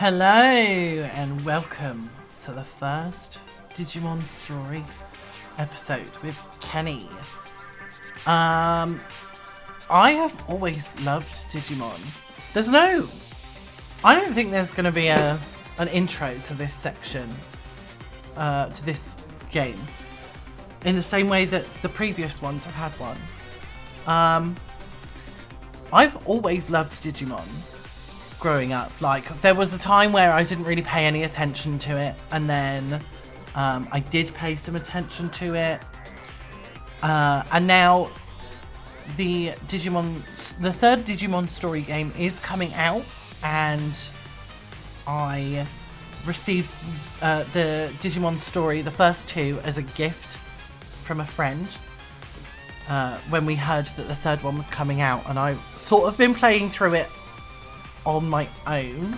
Hello and welcome to the first Digimon Story episode with Kenny. I have always loved Digimon. I don't think there's going to be an intro to this section, to this game, in the same way that the previous ones have had one. I've always loved Digimon growing up. Like, there was a time where I didn't really pay any attention to it, and then I did pay some attention to it, and now the third Digimon Story game is coming out, and I received the Digimon Story, the first two, as a gift from a friend when we heard that the third one was coming out, and I've sort of been playing through it on my own,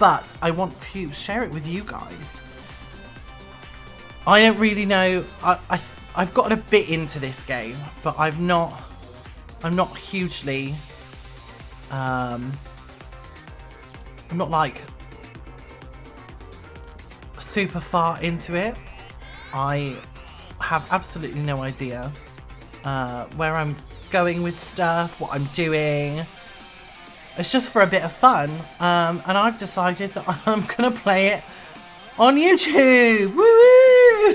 but I want to share it with you guys. I don't really know. I've gotten a bit into this game, but I'm not hugely. I'm not like super far into it. I have absolutely no idea where I'm going with stuff, what I'm doing. It's just for a bit of fun, and I've decided that I'm gonna play it on YouTube. Woo!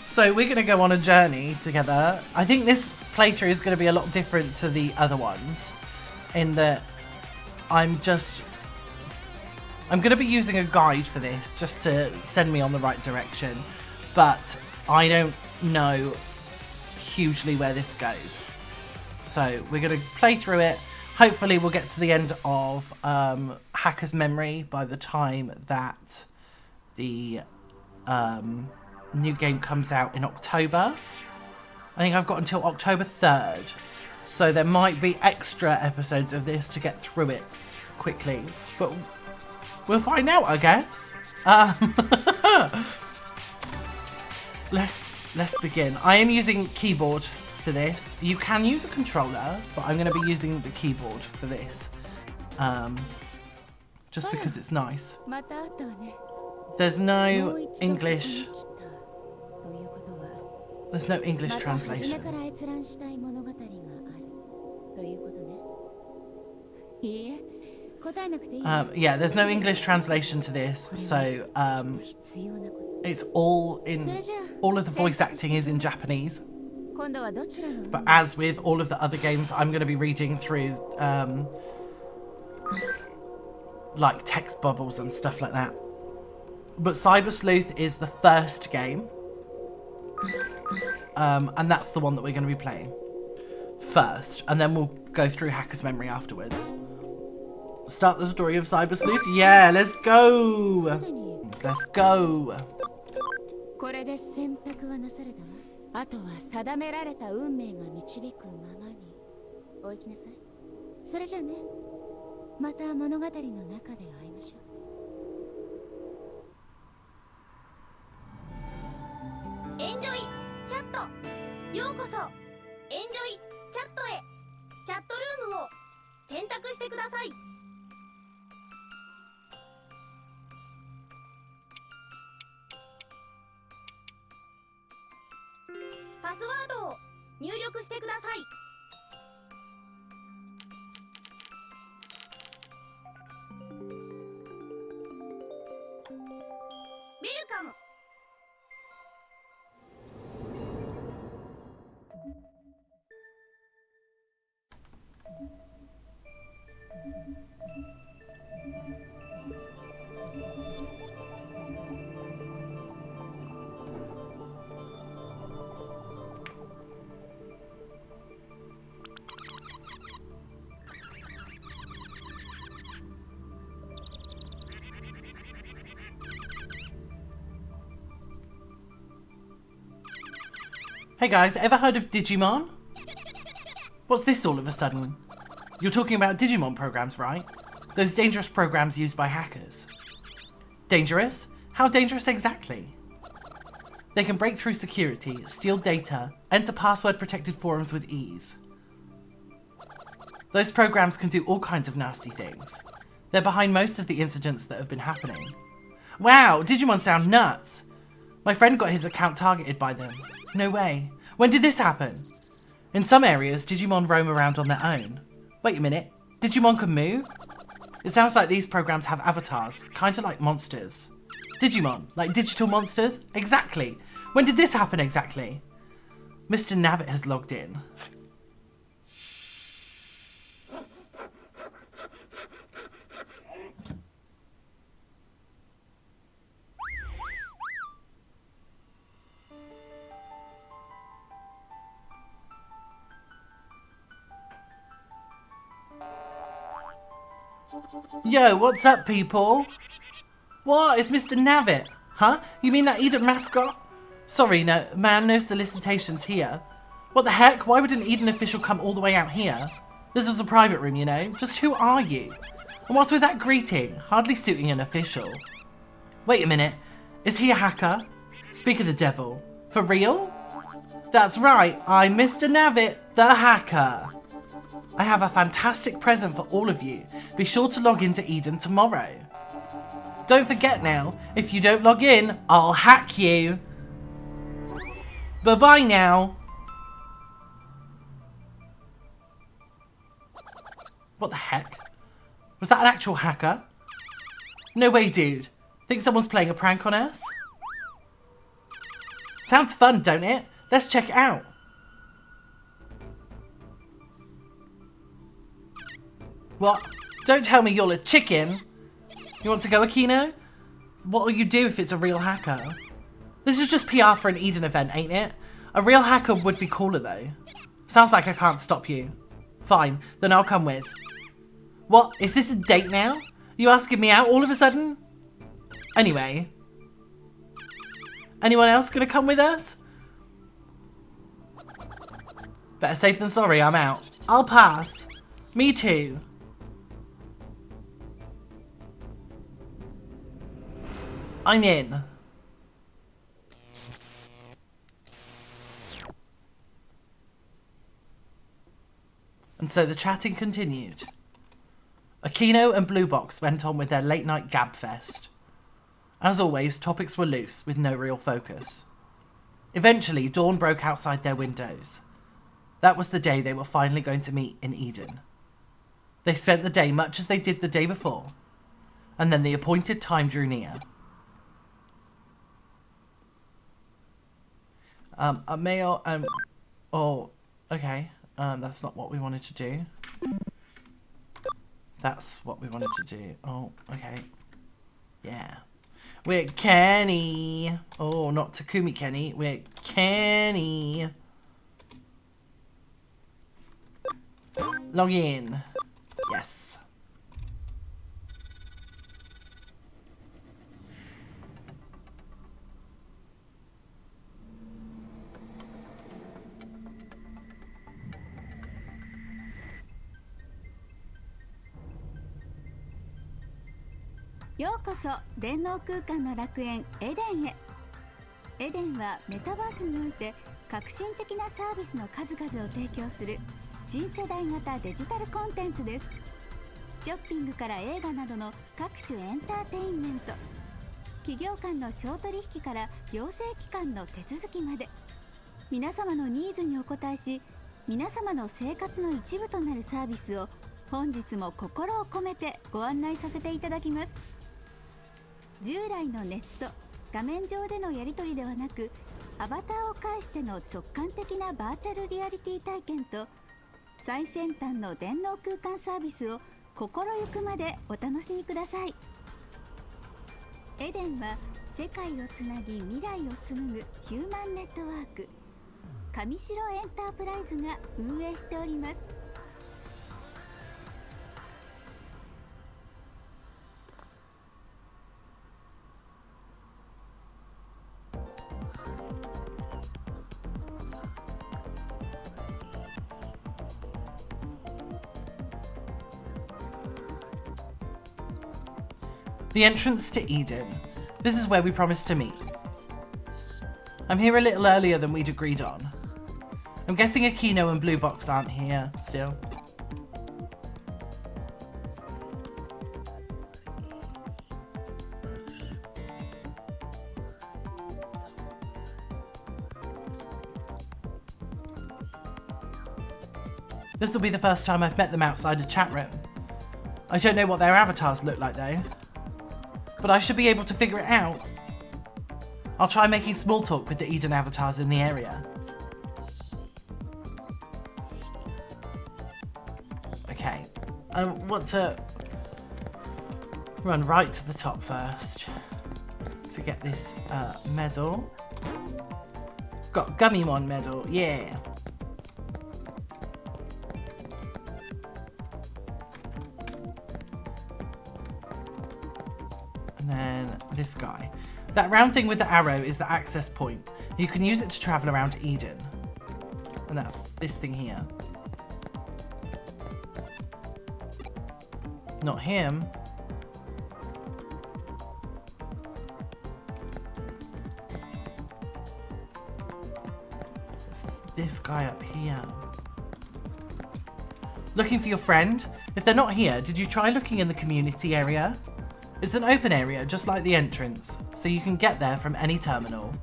So we're gonna go on a journey together. I think this playthrough is gonna be a lot different to the other ones, in that I'm gonna be using a guide for this just to send me on the right direction, but I don't know hugely where this goes. So we're going to play through it. Hopefully we'll get to the end of Hacker's Memory by the time that the new game comes out in October. I think I've got until October 3rd. So there might be extra episodes of this to get through it quickly. But we'll find out, I guess. Let's begin. I am using keyboard for this. You can use a controller, but I'm going to be using the keyboard for this, just because it's nice. There's no English. There's no English translation. Yeah, there's no English translation to this, so it's all of the voice acting is in Japanese. But as with all of the other games, I'm going to be reading through like text bubbles and stuff like that. But Cyber Sleuth is the first game, and that's the one that we're going to be playing first, and then we'll go through Hacker's Memory afterwards. Start the story of Cyber Sleuth? Yeah, let's go! Let's go! あとは定められた運命が導くままにお行きなさい。それじゃあね、また物語の中で会いましょう。エンジョイチャット、ようこそエンジョイチャットへ。チャットルームを選択してください。パスワードを入力してください。ウェルカム。Hey guys, ever heard of Digimon? What's this all of a sudden? You're talking about Digimon programs, right? Those dangerous programs used by hackers. Dangerous? How dangerous exactly? They can break through security, steal data, enter password-protected forums with ease. Those programs can do all kinds of nasty things. They're behind most of the incidents that have been happening. Wow, Digimon sound nuts! My friend got his account targeted by them. No way. When did this happen? In some areas, Digimon roam around on their own. Wait a minute, Digimon can move? It sounds like these programs have avatars, kinda like monsters. Digimon, like digital monsters? Exactly! When did this happen exactly? Mr. Navitt has logged in. Yo, what's up, people? What? It's Mr. Navitt. Huh? You mean that Eden mascot? Sorry, no, man, no solicitations here. What the heck? Why would an Eden official come all the way out here? This was a private room, you know? Just who are you? And what's with that greeting? Hardly suiting an official. Wait a minute. Is he a hacker? Speak of the devil. For real? That's right, I'm Mr. Navitt, the hacker. I have a fantastic present for all of you. Be sure to log into Eden tomorrow. Don't forget now, if you don't log in, I'll hack you. Bye-bye now. What the heck? Was that an actual hacker? No way, dude. Think someone's playing a prank on us? Sounds fun, don't it? Let's check it out. What? Don't tell me you're a chicken. You want to go, Akino? What will you do if it's a real hacker? This is just PR for an Eden event, ain't it? A real hacker would be cooler, though. Sounds like I can't stop you. Fine, then I'll come with. What? Is this a date now? You asking me out all of a sudden? Anyway. Anyone else gonna come with us? Better safe than sorry, I'm out. I'll pass. Me too. I'm in. And so the chatting continued. Akino and Blue Box went on with their late night gab fest. As always, topics were loose with no real focus. Eventually, dawn broke outside their windows. That was the day they were finally going to meet in Eden. They spent the day much as they did the day before, and then the appointed time drew near. A male and... Oh, okay. That's not what we wanted to do. That's what we wanted to do. Oh, okay. Yeah. We're Kenny. Oh, not Takumi Kenny. We're Kenny. Log in. Yes.ようこそ電脳空間の楽園エデンへ。エデンはメタバースにおいて革新的なサービスの数々を提供する新世代型デジタルコンテンツです。ショッピングから映画などの各種エンターテインメント、企業間の商取引から行政機関の手続きまで、皆様のニーズにお応えし、皆様の生活の一部となるサービスを本日も心を込めてご案内させていただきます。従来のネット、画面上でのやり取りではなく、アバターを介しての直感的なバーチャルリアリティ体験と最先端の電脳空間サービスを心ゆくまでお楽しみください。エデンは世界をつなぎ未来を紡ぐヒューマンネットワーク、上白エンタープライズが運営しております。The entrance to Eden. This is where we promised to meet. I'm here a little earlier than we'd agreed on. I'm guessing Akino and Blue Box aren't here still. This will be the first time I've met them outside a chat room. I don't know what their avatars look like though. But I should be able to figure it out. I'll try making small talk with the Eden avatars in the area. Okay, I want to run right to the top first to get this medal. Got Gummymon medal, yeah. And then this guy. That round thing with the arrow is the access point. You can use it to travel around Eden. And that's this thing here. Not him. It's this guy up here. Looking for your friend? If they're not here, did you try looking in the community area? It's an open area, just like the entrance, so you can get there from any terminal.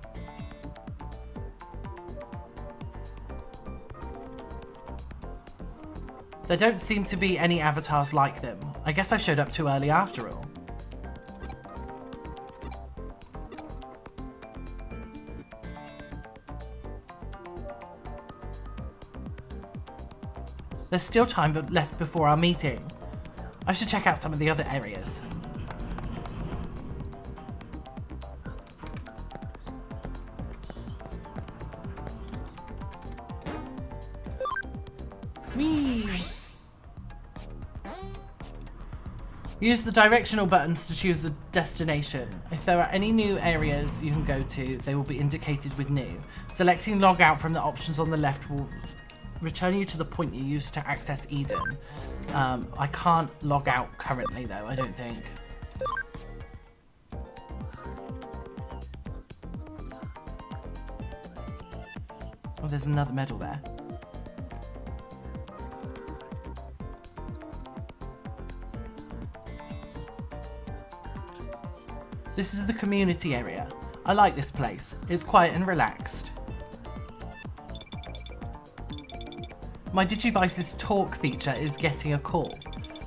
There don't seem to be any avatars like them. I guess I showed up too early after all. There's still time left before our meeting. I should check out some of the other areas. Whee! Use the directional buttons to choose the destination. If there are any new areas you can go to, they will be indicated with new. Selecting log out from the options on the left will return you to the point you used to access Eden. I can't log out currently though, I don't think. Oh, there's another medal there. This is the community area. I like this place. It's quiet and relaxed. My Digivice's talk feature is getting a call.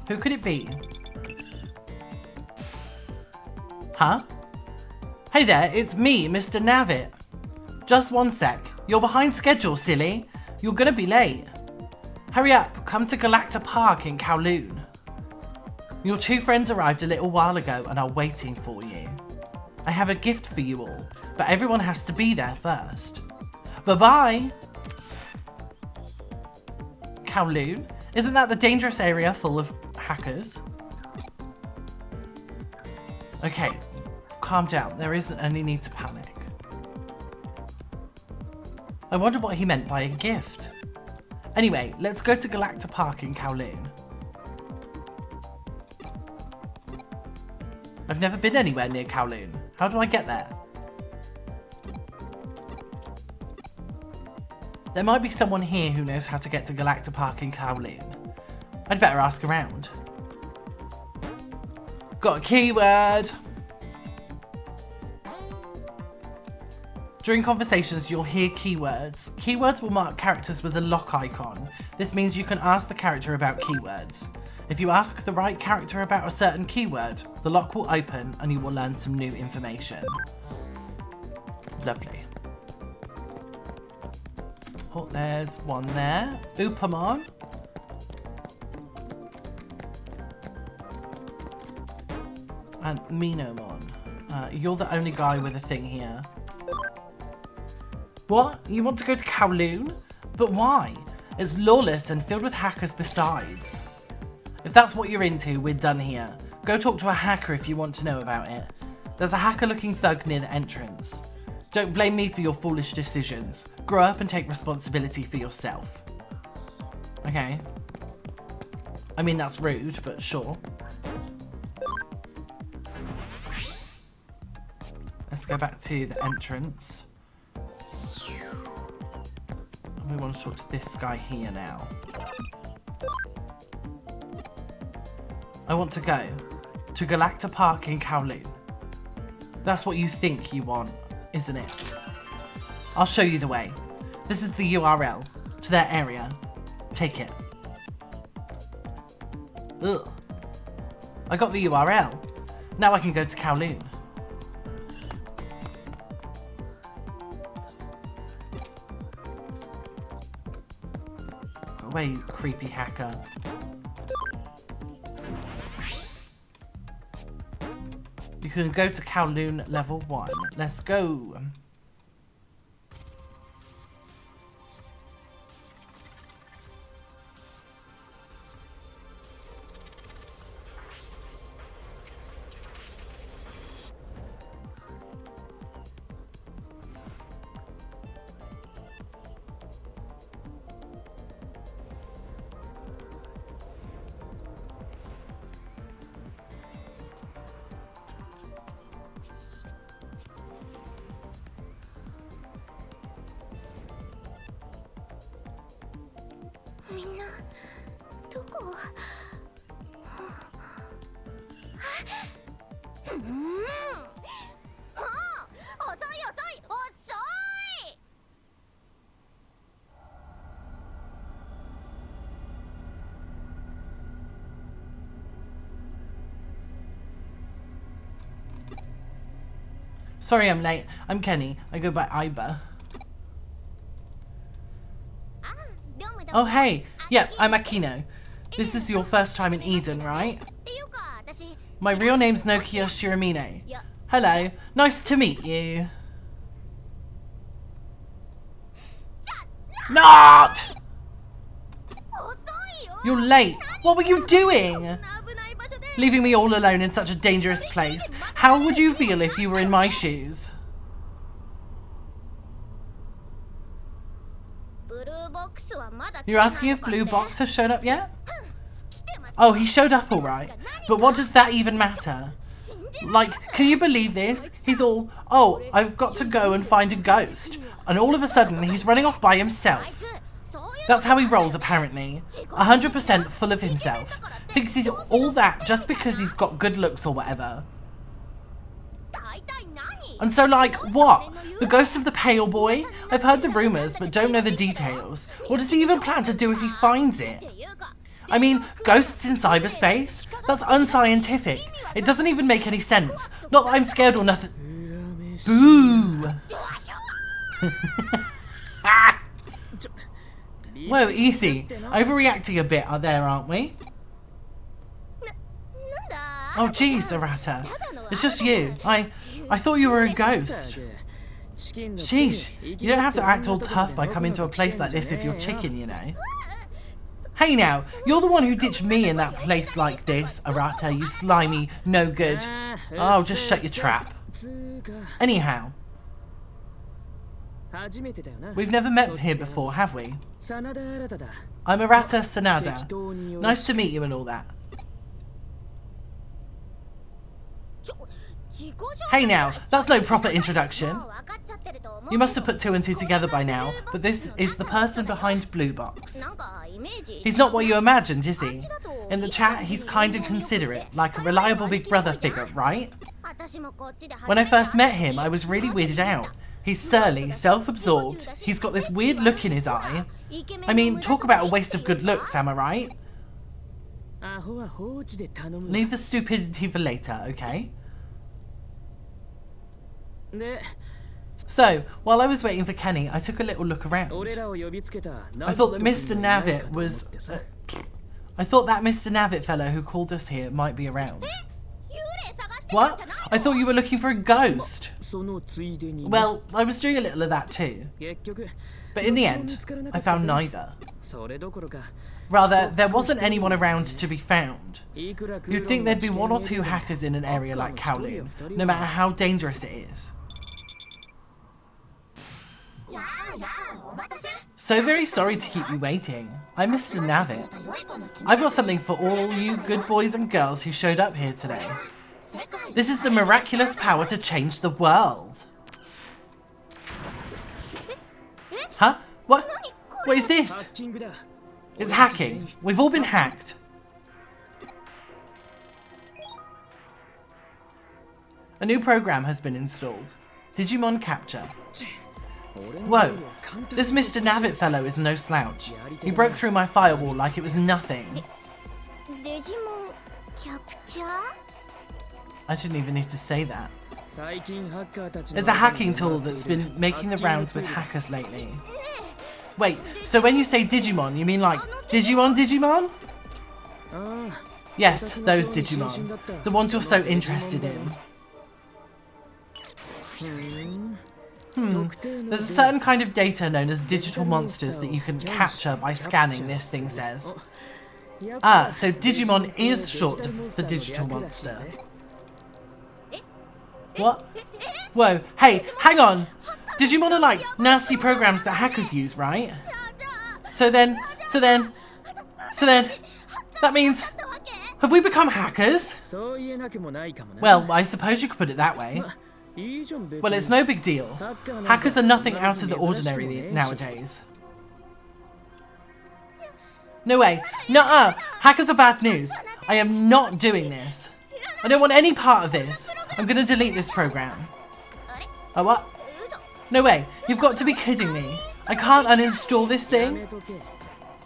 Who could it be? Huh? Hey there, it's me, Mr. Navit. Just one sec. You're behind schedule, silly. You're gonna be late. Hurry up, come to Galacta Park in Kowloon. Your two friends arrived a little while ago and are waiting for you. I have a gift for you all, but everyone has to be there first. Bye-bye! Kowloon? Isn't that the dangerous area full of hackers? Okay, calm down. There isn't any need to panic. I wonder what he meant by a gift. Anyway, let's go to Galacta Park in Kowloon. I've never been anywhere near Kowloon. How do I get there? There might be someone here who knows how to get to Galacta Park in Kowloon. I'd better ask around. Got a keyword! During conversations, you'll hear keywords. Keywords will mark characters with a lock icon. This means you can ask the character about keywords. If you ask the right character about a certain keyword, the lock will open and you will learn some new information. Lovely. Oh, there's one there. Upamon. And Minomon. You're the only guy with a thing here. What? You want to go to Kowloon? But why? It's lawless and filled with hackers besides. If that's what you're into, we're done here. Go talk to a hacker if you want to know about it. There's a hacker-looking thug near the entrance. Don't blame me for your foolish decisions. Grow up and take responsibility for yourself. Okay. I mean, that's rude, but sure. Let's go back to the entrance. We want to talk to this guy here now. I want to go to Galacta Park in Kowloon. That's what you think you want, isn't it? I'll show you the way. This is the URL to their area. Take it. Ugh. I got the URL. Now I can go to Kowloon. Go away, you creepy hacker. You can go to Kowloon level 1. Let's go. Sorry I'm late. I'm Kenny. I go by Iba. Oh hey. Yep, I'm Akino. This is your first time in Eden, right? My real name's Nokia Shiramine. Hello. Nice to meet you. Not! You're late. What were you doing? Leaving me all alone in such a dangerous place. How would you feel if you were in my shoes? You're asking if Blue Box has shown up yet? Oh, he showed up alright. But what does that even matter? Like, can you believe this? He's all, oh, I've got to go and find a ghost. And all of a sudden, he's running off by himself. That's how he rolls, apparently. 100% full of himself. Thinks he's all that just because he's got good looks or whatever. And so, like, what? The ghost of the pale boy? I've heard the rumours, but don't know the details. What does he even plan to do if he finds it? I mean, ghosts in cyberspace? That's unscientific. It doesn't even make any sense. Not that I'm scared or nothing. Boo! Whoa, easy. Overreacting a bit there, aren't we? Oh jeez, Arata. It's just you. I thought you were a ghost. Sheesh. You don't have to act all tough by coming to a place like this if you're chicken, you know. Hey now, you're the one who ditched me in that place like this, Arata, you slimy no good. Oh, just shut your trap. Anyhow. We've never met here before, have we? I'm Arata Sanada. Nice to meet you and all that. Hey now, that's no proper introduction. You must have put 2 and 2 together by now, but this is the person behind Blue Box. He's not what you imagined, is he? In the chat, he's kind and considerate, like a reliable big brother figure, right? When I first met him, I was really weirded out. He's surly, self-absorbed, he's got this weird look in his eye. I mean, talk about a waste of good looks, am I right? Leave the stupidity for later, okay? So, while I was waiting for Kenny, I took a little look around. I thought that Mr. Navit was... I thought that Mr. Navit fellow who called us here might be around. What? I thought you were looking for a ghost. Well, I was doing a little of that too. But in the end, I found neither. Rather, there wasn't anyone around to be found. You'd think there'd be 1 or 2 hackers in an area like Kowloon, no matter how dangerous it is. So very sorry to keep you waiting. I'm Mr. Navit. I've got something for all you good boys and girls who showed up here today. This is the miraculous power to change the world. Huh? What? What is this? It's hacking. We've all been hacked. A new program has been installed. Digimon Capture. Whoa, this Mr. Navit fellow is no slouch. He broke through my firewall like it was nothing. I didn't even need to say that. There's a hacking tool that's been making the rounds with hackers lately. Wait, so when you say Digimon, you mean like Digimon? Yes, those Digimon. The ones you're so interested in. There's a certain kind of data known as digital monsters that you can capture by scanning, this thing says. Ah, so Digimon is short for digital monster. What? Whoa, hey, hang on! Digimon are like nasty programs that hackers use, right? So then, that means, have we become hackers? Well, I suppose you could put it that way. Well, it's no big deal. Hackers are nothing out of the ordinary nowadays. No way. Nuh-uh. Hackers are bad news. I am not doing this. I don't want any part of this. I'm going to delete this program. Oh, what? No way. You've got to be kidding me. I can't uninstall this thing.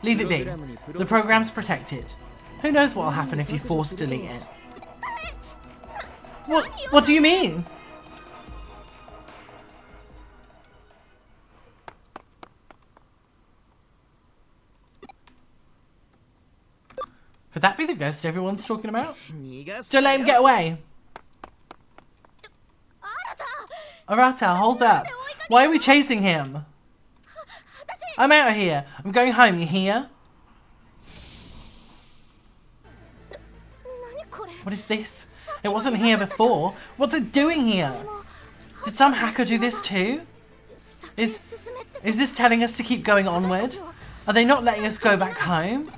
Leave it be. The program's protected. Who knows what'll happen if you force delete it? What do you mean? Could that be the ghost everyone's talking about? Don't let him get away. Arata, hold up. Why are we chasing him? I'm out of here. I'm going home, you hear? What is this? It wasn't here before. What's it doing here? Did some hacker do this too? Is this telling us to keep going onward? Are they not letting us go back home?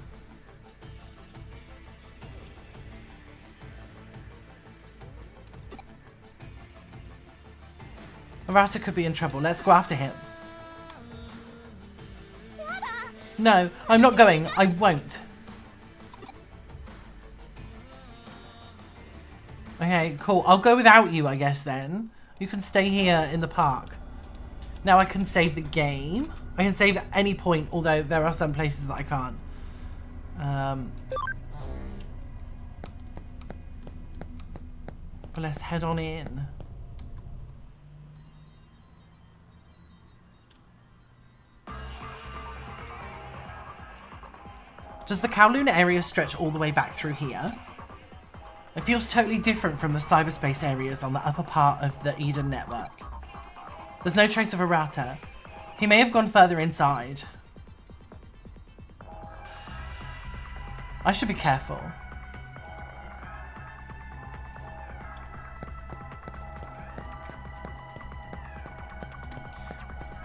Arata could be in trouble. Let's go after him. No, I'm not going. I won't. Okay, cool. I'll go without you, I guess, then. You can stay here in the park. Now I can save the game. I can save at any point, although there are some places that I can't. But let's head on in. Does the Kowloon area stretch all the way back through here? It feels totally different from the cyberspace areas on the upper part of the Eden network. There's no trace of Arata. He may have gone further inside. I should be careful.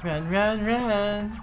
Run, run, run!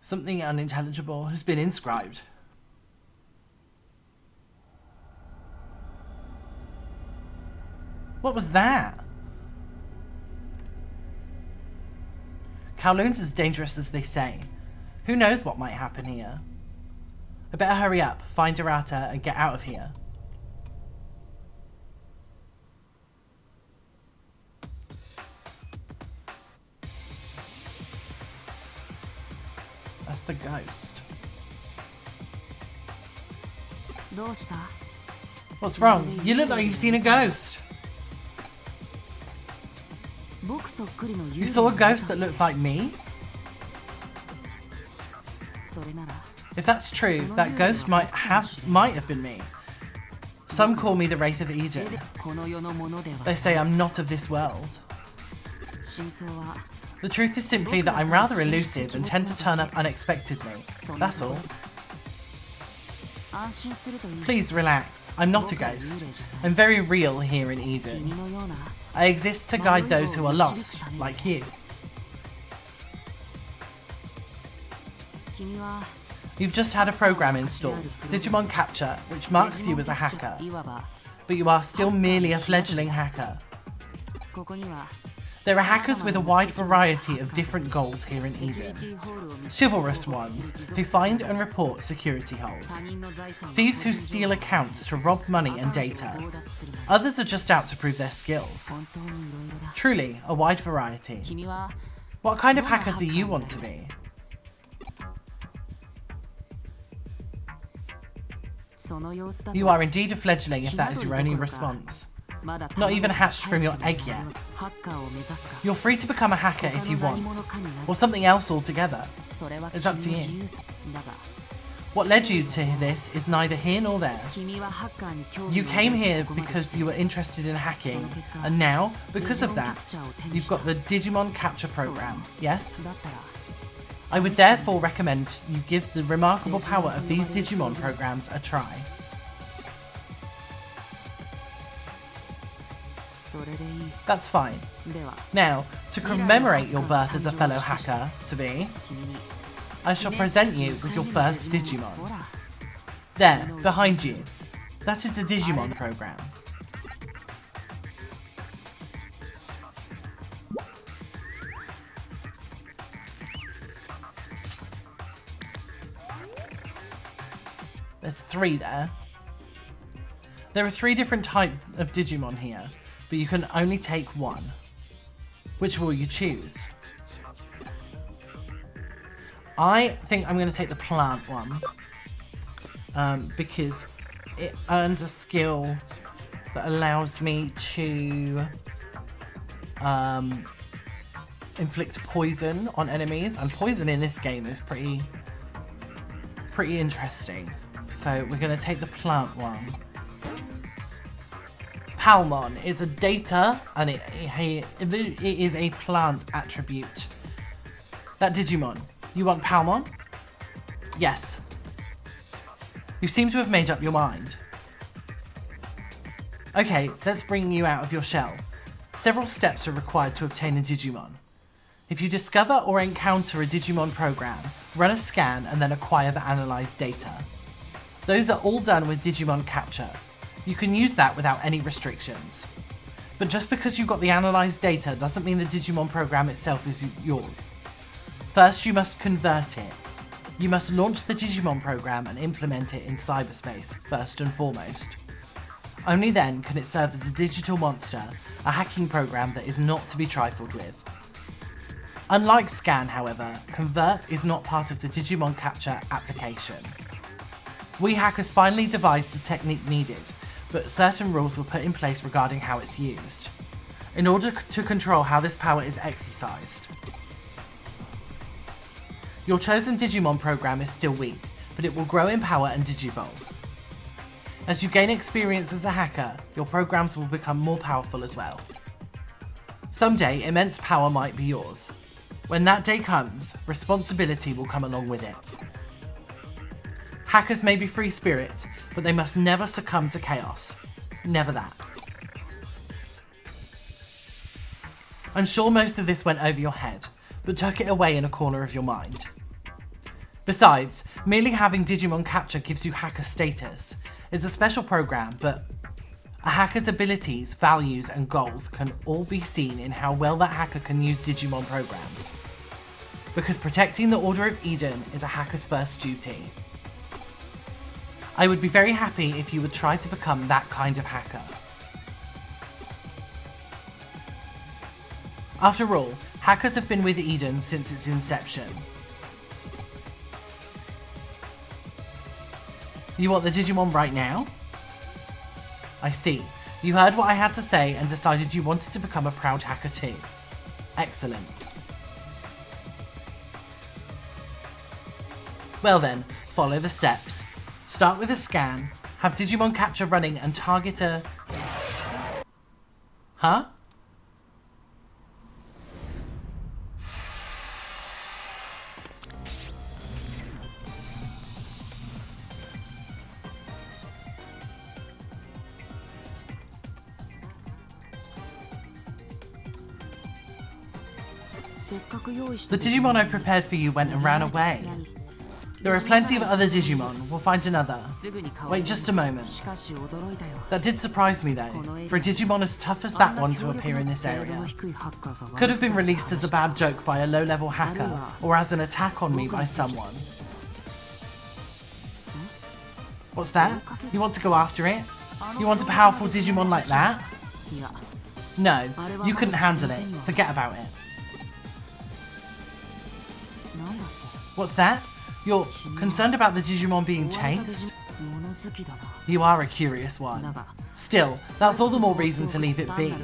Something unintelligible has been inscribed. What was that? Kowloon's as dangerous as they say. Who knows what might happen here? I better hurry up, find Arata, and get out of here. That's the ghost. What's wrong? You look like you've seen a ghost. You saw a ghost that looked like me? If that's true, that ghost might have been me. Some call me the Wraith of Eden. They say I'm not of this world. The truth is simply that I'm rather elusive and tend to turn up unexpectedly. That's all. Please relax. I'm not a ghost. I'm very real here in Eden. I exist to guide those who are lost, like you. You've just had a program installed, Digimon Capture, which marks you as a hacker. But you are still merely a fledgling hacker. There are hackers with a wide variety of different goals here in Eden. Chivalrous ones, who find and report security holes. Thieves who steal accounts to rob money and data. Others are just out to prove their skills. Truly, a wide variety. What kind of hacker do you want to be? You are indeed a fledgling if that is your only response. Not even hatched from your egg yet. You're free to become a hacker if you want, or something else altogether. It's up to you. What led you to this is neither here nor there. You came here because you were interested in hacking, and now, because of that, you've got the Digimon Capture program, yes? I would therefore recommend you give the remarkable power of these Digimon programs a try. That's fine. Now, to commemorate your birth as a fellow hacker-to-be, I shall present you with your first Digimon. There, behind you. That is a Digimon program. There's 3 there. There are 3 different types of Digimon here, but you can only take 1. Which will you choose? I think I'm going to take the plant one, because it earns a skill that allows me to inflict poison on enemies, and poison in this game is pretty interesting. So we're going to take the plant one. Palmon is a data, and it is a plant attribute. That Digimon. You want Palmon? Yes. You seem to have made up your mind. Okay, let's bring you out of your shell. Several steps are required to obtain a Digimon. If you discover or encounter a Digimon program, run a scan and then acquire the analysed data. Those are all done with Digimon Capture. You can use that without any restrictions. But just because you got the analysed data doesn't mean the Digimon program itself is yours. First, you must convert it. You must launch the Digimon program and implement it in cyberspace, first and foremost. Only then can it serve as a digital monster, a hacking program that is not to be trifled with. Unlike Scan, however, Convert is not part of the Digimon Capture application. We hackers finally devised the technique needed, but certain rules were put in place regarding how it's used, in order to control how this power is exercised. Your chosen Digimon program is still weak, but it will grow in power and digivolve. As you gain experience as a hacker, your programs will become more powerful as well. Someday, immense power might be yours. When that day comes, responsibility will come along with it. Hackers may be free spirits, but they must never succumb to chaos. Never that. I'm sure most of this went over your head, but tuck it away in a corner of your mind. Besides, merely having Digimon Capture gives you hacker status. It's a special program, but a hacker's abilities, values, and goals can all be seen in how well that hacker can use Digimon programs. Because protecting the Order of Eden is a hacker's first duty. I would be very happy if you would try to become that kind of hacker. After all, hackers have been with Eden since its inception. You want the Digimon right now? I see. You heard what I had to say and decided you wanted to become a proud hacker too. Excellent. Well then, follow the steps. Start with a scan, have Digimon Capture running and target a... Huh? The Digimon I prepared for you went and ran away. There are plenty of other Digimon. We'll find another. Wait just a moment. That did surprise me though, for a Digimon as tough as that one to appear in this area. Could have been released as a bad joke by a low-level hacker, or as an attack on me by someone. What's that? You want to go after it? You want a powerful Digimon like that? No, you couldn't handle it. Forget about it. What's that? You're concerned about the Digimon being chased? You are a curious one. Still, that's all the more reason to leave it be.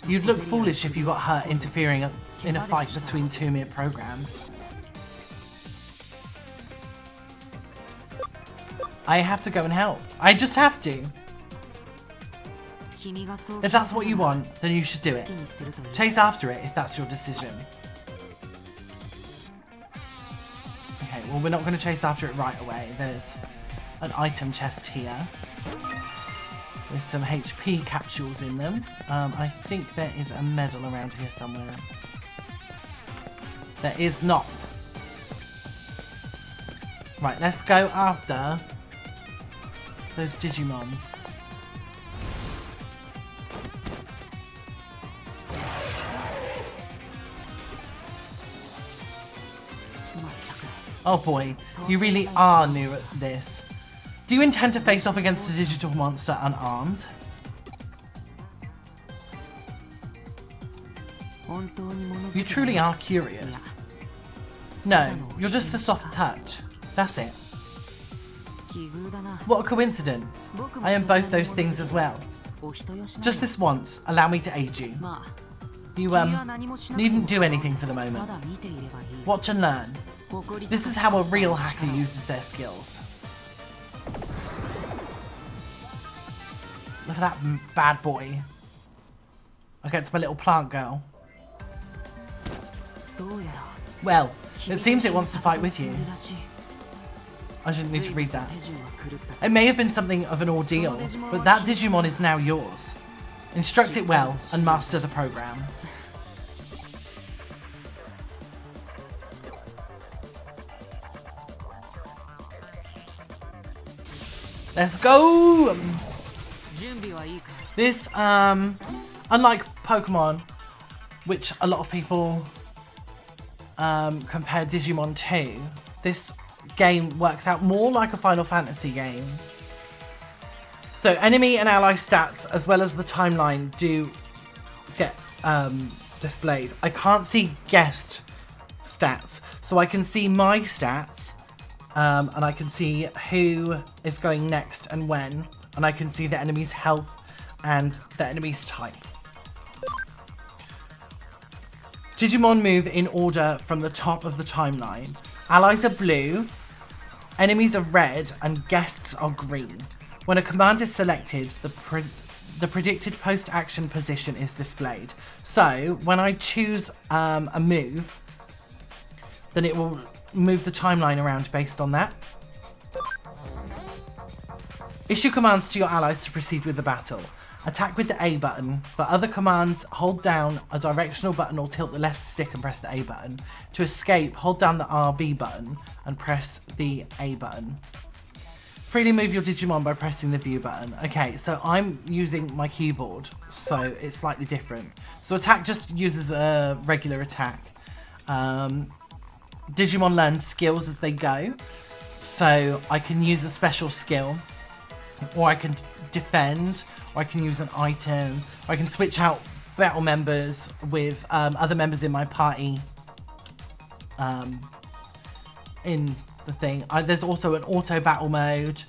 You'd look foolish if you got hurt interfering in a fight between two mere programs. I have to go and help. I just have to. If that's what you want, then you should do it. Chase after it if that's your decision. Okay, well we're not going to chase after it right away. There's an item chest here with some HP capsules in them. I think there is a medal around here somewhere. There is not. Right, let's go after those Digimons. Oh boy, you really are new at this. Do you intend to face off against a digital monster unarmed? You truly are curious. No, you're just a soft touch. That's it. What a coincidence. I am both those things as well. Just this once, allow me to aid you. You, needn't do anything for the moment. Watch and learn. This is how a real hacker uses their skills. Look at that bad boy. Okay, it's my little plant girl. Well, it seems it wants to fight with you. I shouldn't need to read that. It may have been something of an ordeal, but that Digimon is now yours. Instruct it well and master the program. Let's go! This, unlike Pokemon, which a lot of people compare Digimon to, this game works out more like a Final Fantasy game. So enemy and ally stats, as well as the timeline, do get displayed. I can't see guest stats, so I can see my stats. And I can see who is going next and when, and I can see the enemy's health and the enemy's type. Digimon move in order from the top of the timeline. Allies are blue, enemies are red, and guests are green. When a command is selected, the predicted post-action position is displayed. So when I choose a move, then it will move the timeline around based on that. Issue commands to your allies to proceed with the battle. Attack with the A button. For other commands, hold down a directional button or tilt the left stick and press the A button. To escape, hold down the RB button and press the A button. Freely move your Digimon by pressing the view button. Okay, so I'm using my keyboard, so it's slightly different. So attack just uses a regular attack. Digimon learn skills as they go, so I can use a special skill, or I can defend, or I can use an item, or I can switch out battle members with other members in my party in the thing. There's also an auto battle mode,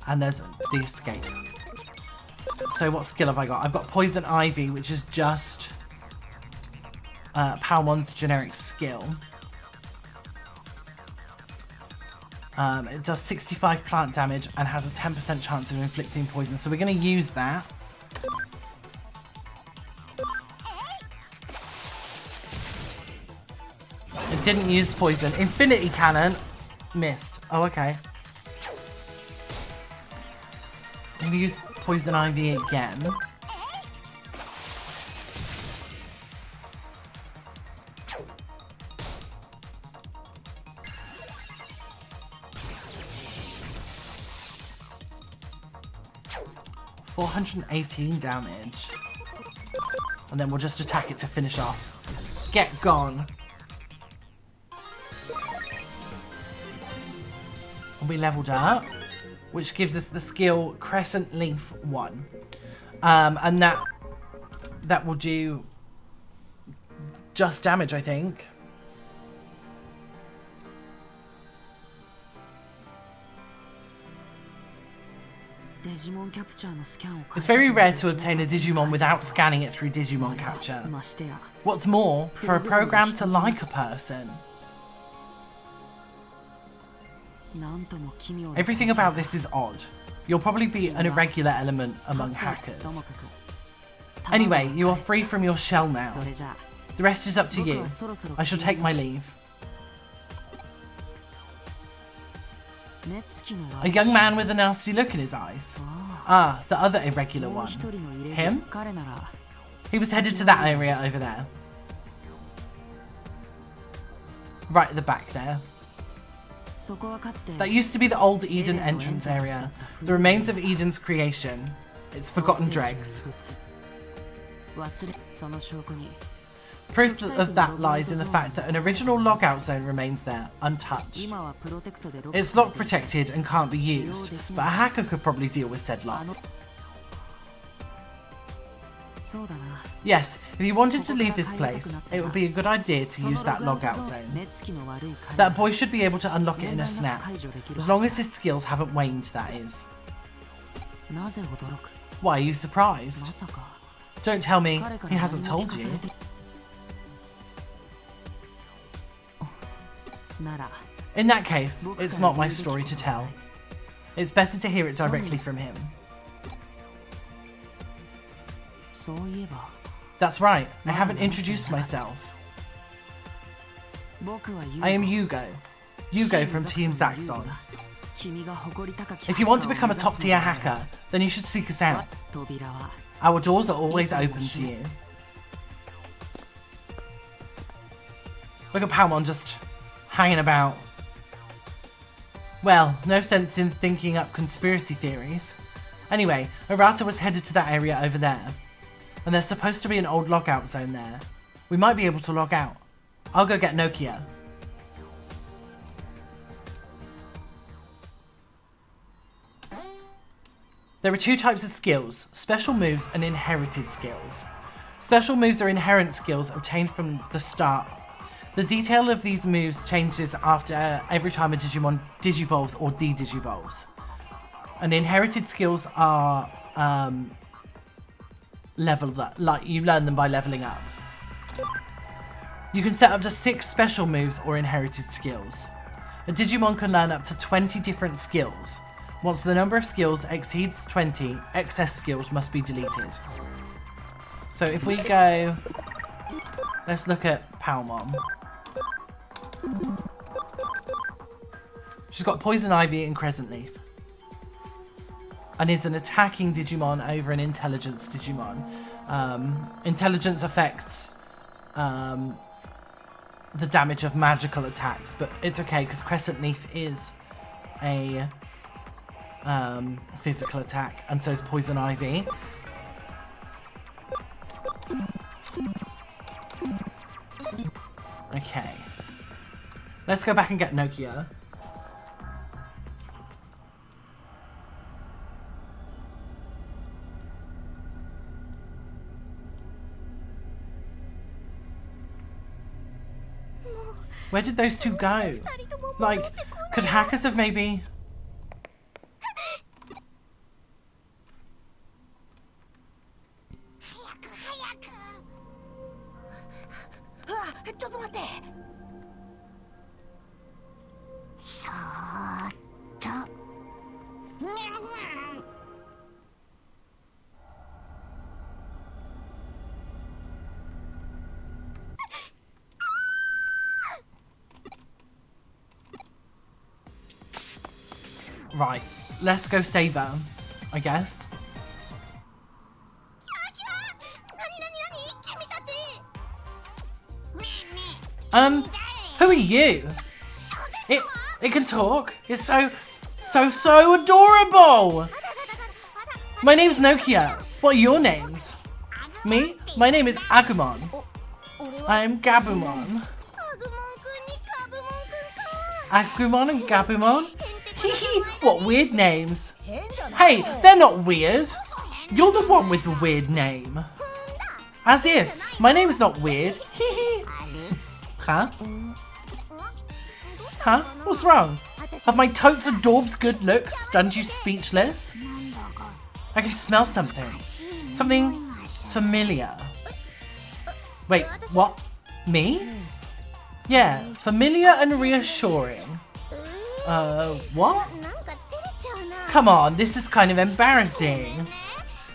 and there's the escape. So what skill have I got? I've got Poison Ivy, which is just Palmon's generic skill. It does 65 plant damage and has a 10% chance of inflicting poison. So we're going to use that. It didn't use poison. Infinity Cannon. Missed. Oh, okay. I'm going to use Poison Ivy again. 418 damage. And then we'll just attack it to finish off. Get gone. And we leveled up, which gives us the skill Crescent Leaf 1. And that will do just damage, I think. It's very rare to obtain a Digimon without scanning it through Digimon Capture. What's more, for a program to like a person. Everything about this is odd. You'll probably be an irregular element among hackers. Anyway, you are free from your shell now. The rest is up to you. I shall take my leave. A young man with a nasty look in his eyes. Ah, the other irregular one. Him? He was headed to that area over there. Right at the back there. That used to be the old Eden entrance area. The remains of Eden's creation. Its forgotten dregs. Proof of that lies in the fact that an original logout zone remains there, untouched. It's lock protected and can't be used, but a hacker could probably deal with said lock. Yes, if you wanted to leave this place, it would be a good idea to use that logout zone. That boy should be able to unlock it in a snap, as long as his skills haven't waned, that is. Why are you surprised? Don't tell me he hasn't told you. In that case, it's not my story to tell. It's better to hear it directly from him. That's right, I haven't introduced myself. I am Yugo. Yugo from Team Zaxxon. If you want to become a top tier hacker, then you should seek us out. Our doors are always open to you. Look at Palmon just hanging about. Well, no sense in thinking up conspiracy theories. Anyway, Arata was headed to that area over there. And there's supposed to be an old logout zone there. We might be able to log out. I'll go get Nokia. There are two types of skills, special moves and inherited skills. Special moves are inherent skills obtained from the start. The detail of these moves changes after every time a Digimon digivolves or de-digivolves. And inherited skills are leveled up, like you learn them by leveling up. You can set up to 6 special moves or inherited skills. A Digimon can learn up to 20 different skills. Once the number of skills exceeds 20, excess skills must be deleted. So if we go, let's look at Palmon. She's got Poison Ivy and Crescent Leaf. And is an attacking Digimon over an intelligence Digimon. Intelligence affects the damage of magical attacks, but it's okay because Crescent Leaf is a physical attack, and so is Poison Ivy. Okay. Let's go back and get Nokia. Where did those two go? Like, could hackers have maybe... Right, let's go save her, I guess. Who are you? It can talk. It's so adorable. My name's Nokia. What are your names? Me? My name is Agumon. I'm Gabumon. Agumon and Gabumon? Hehe, what weird names. Hey, they're not weird. You're the one with the weird name. As if. My name's not weird. Hehe. Huh? Huh? What's wrong? Have my totes and daubs good looks stunned you speechless? I can smell something. Something familiar. Wait, what? Me? Yeah, familiar and reassuring. What? Come on, this is kind of embarrassing.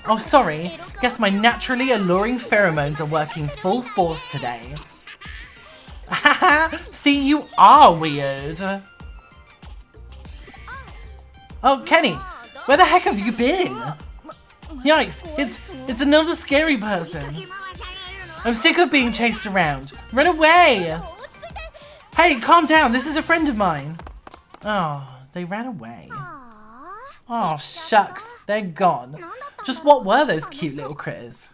Oh, sorry. Guess my naturally alluring pheromones are working full force today. Haha, see, you are weird. Oh, Kenny, where the heck have you been? Yikes, it's another scary person. I'm sick of being chased around. Run away! Hey, calm down, this is a friend of mine. Oh, they ran away. Oh, shucks, they're gone. Just what were those cute little critters?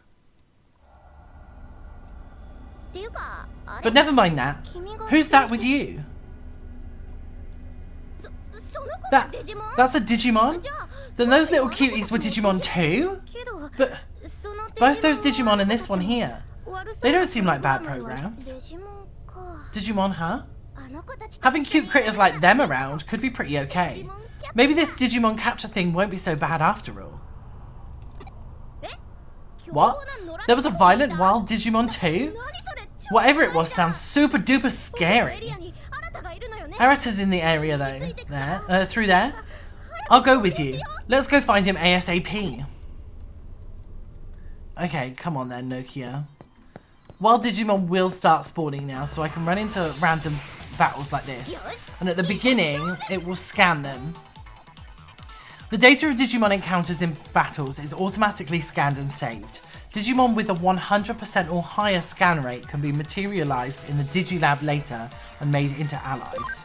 But never mind that. Who's that with you? That's a Digimon? Then those little cuties were Digimon too? But both those Digimon and this one here, they don't seem like bad programs. Digimon, huh? Having cute critters like them around could be pretty okay. Maybe this Digimon Capture thing won't be so bad after all. What? There was a violent wild Digimon too? Whatever it was sounds super duper scary. Arata's in the area though. Through there? I'll go with you. Let's go find him ASAP. Okay, come on then, Nokia. Wild Digimon will start spawning now, so I can run into random battles like this. And at the beginning, it will scan them. The data of Digimon encounters in battles is automatically scanned and saved. Digimon with a 100% or higher scan rate can be materialized in the Digilab later and made into allies.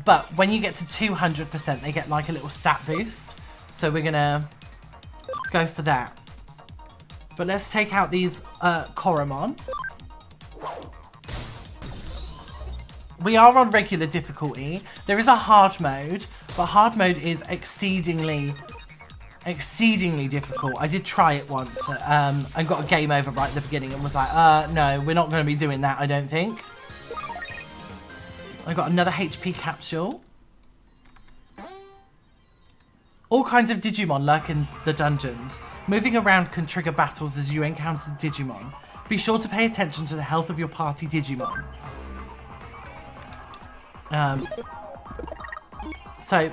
But when you get to 200%, they get like a little stat boost. So we're gonna go for that. But let's take out these Koromon. We are on regular difficulty. There is a hard mode, but hard mode is exceedingly difficult. I did try it once. I got a game over right at the beginning and was like, no, we're not going to be doing that, I don't think. I got another HP capsule. All kinds of Digimon lurk in the dungeons. Moving around can trigger battles as you encounter Digimon. Be sure to pay attention to the health of your party Digimon. So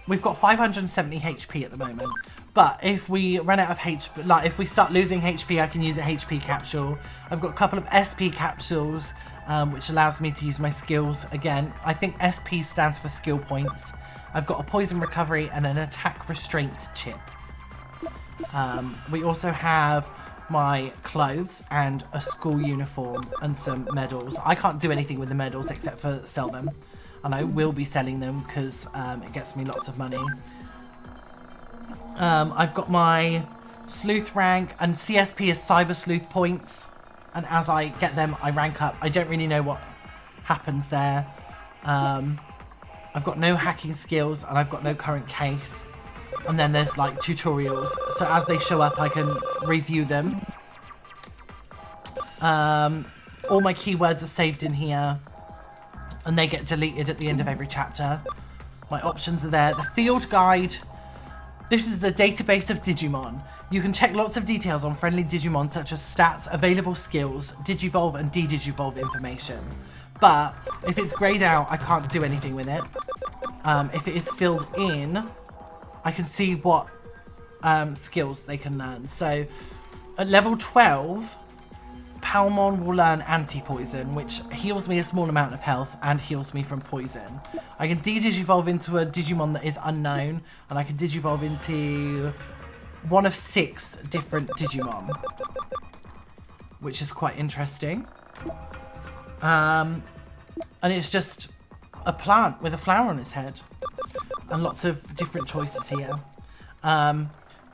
we've got 570 HP at the moment, but if we run out of HP, like if we start losing HP, I can use a HP capsule. I've got a couple of SP capsules, which allows me to use my skills again. I think SP stands for skill points. I've got a poison recovery and an attack restraint chip. We also have my clothes and a school uniform and some medals. I can't do anything with the medals except for sell them, and I will be selling them because it gets me lots of money. I've got my sleuth rank, and CSP is Cyber Sleuth points, and as I get them I rank up. I don't really know what happens there. I've got no hacking skills and I've got no current case. And then there's like tutorials, so as they show up I can review them. All my keywords are saved in here and they get deleted at the end of every chapter. My options are there. The field guide. This is the database of Digimon. You can check lots of details on friendly Digimon such as stats, available skills, Digivolve and De-Digivolve information. But if it's greyed out, I can't do anything with it. If it is filled in, I can see what skills they can learn. So at level 12, Palmon will learn anti-poison, which heals me a small amount of health and heals me from poison. I can de-digivolve into a Digimon that is unknown, and I can digivolve into one of 6 different Digimon, which is quite interesting. And it's just a plant with a flower on its head. and lots of different choices here.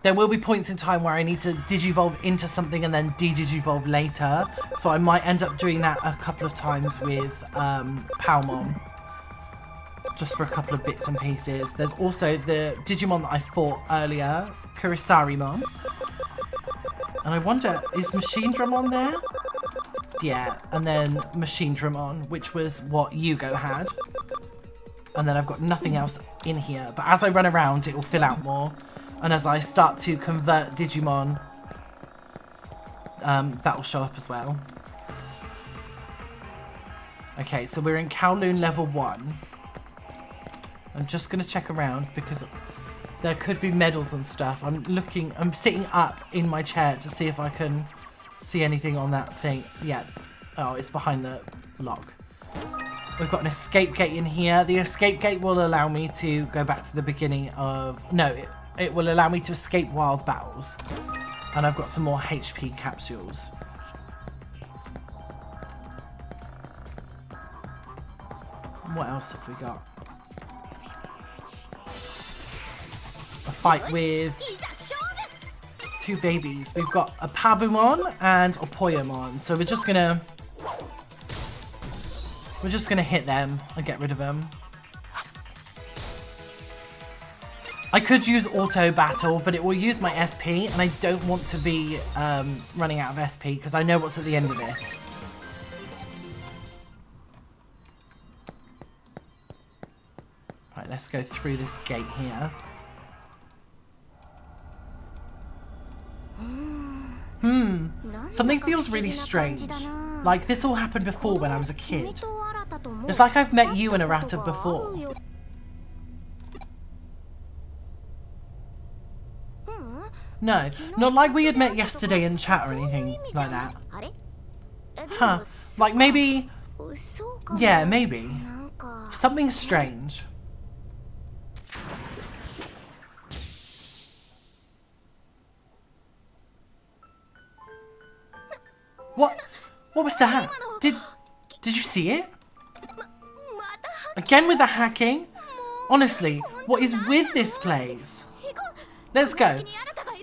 There will be points in time where I need to digivolve into something and then de-digivolve later. So I might end up doing that a couple of times with Palmon. Just for a couple of bits and pieces. There's also the Digimon that I fought earlier, Kurisarimon. And I wonder, is Machine Dramon there? Yeah, and then Machine Dramon, which was what Yugo had. And then I've got nothing else in here. But as I run around, it will fill out more. And as I start to convert Digimon, that will show up as well. Okay, so we're in Kowloon level 1. I'm just going to check around because there could be medals and stuff. I'm sitting up in my chair to see if I can see anything on that thing. Yeah. Oh, it's behind the lock. We've got an escape gate in here. The escape gate will allow me to go back to the beginning of... No, it will allow me to escape wild battles. And I've got some more HP capsules. What else have we got? A fight with 2 babies. We've got a Pabumon and a Poyomon. So we're just gonna hit them and get rid of them. I could use auto battle, but it will use my SP, and I don't want to be running out of SP because I know what's at the end of this. Right, let's go through this gate here. Something feels really strange. Like this all happened before when I was a kid. It's like I've met you and Arata before. No, not like we had met yesterday in chat or anything like that. Huh, like maybe... Yeah, maybe. Something strange. What was that? Did you see it? Again with the hacking? Honestly, what is with this place? Let's go.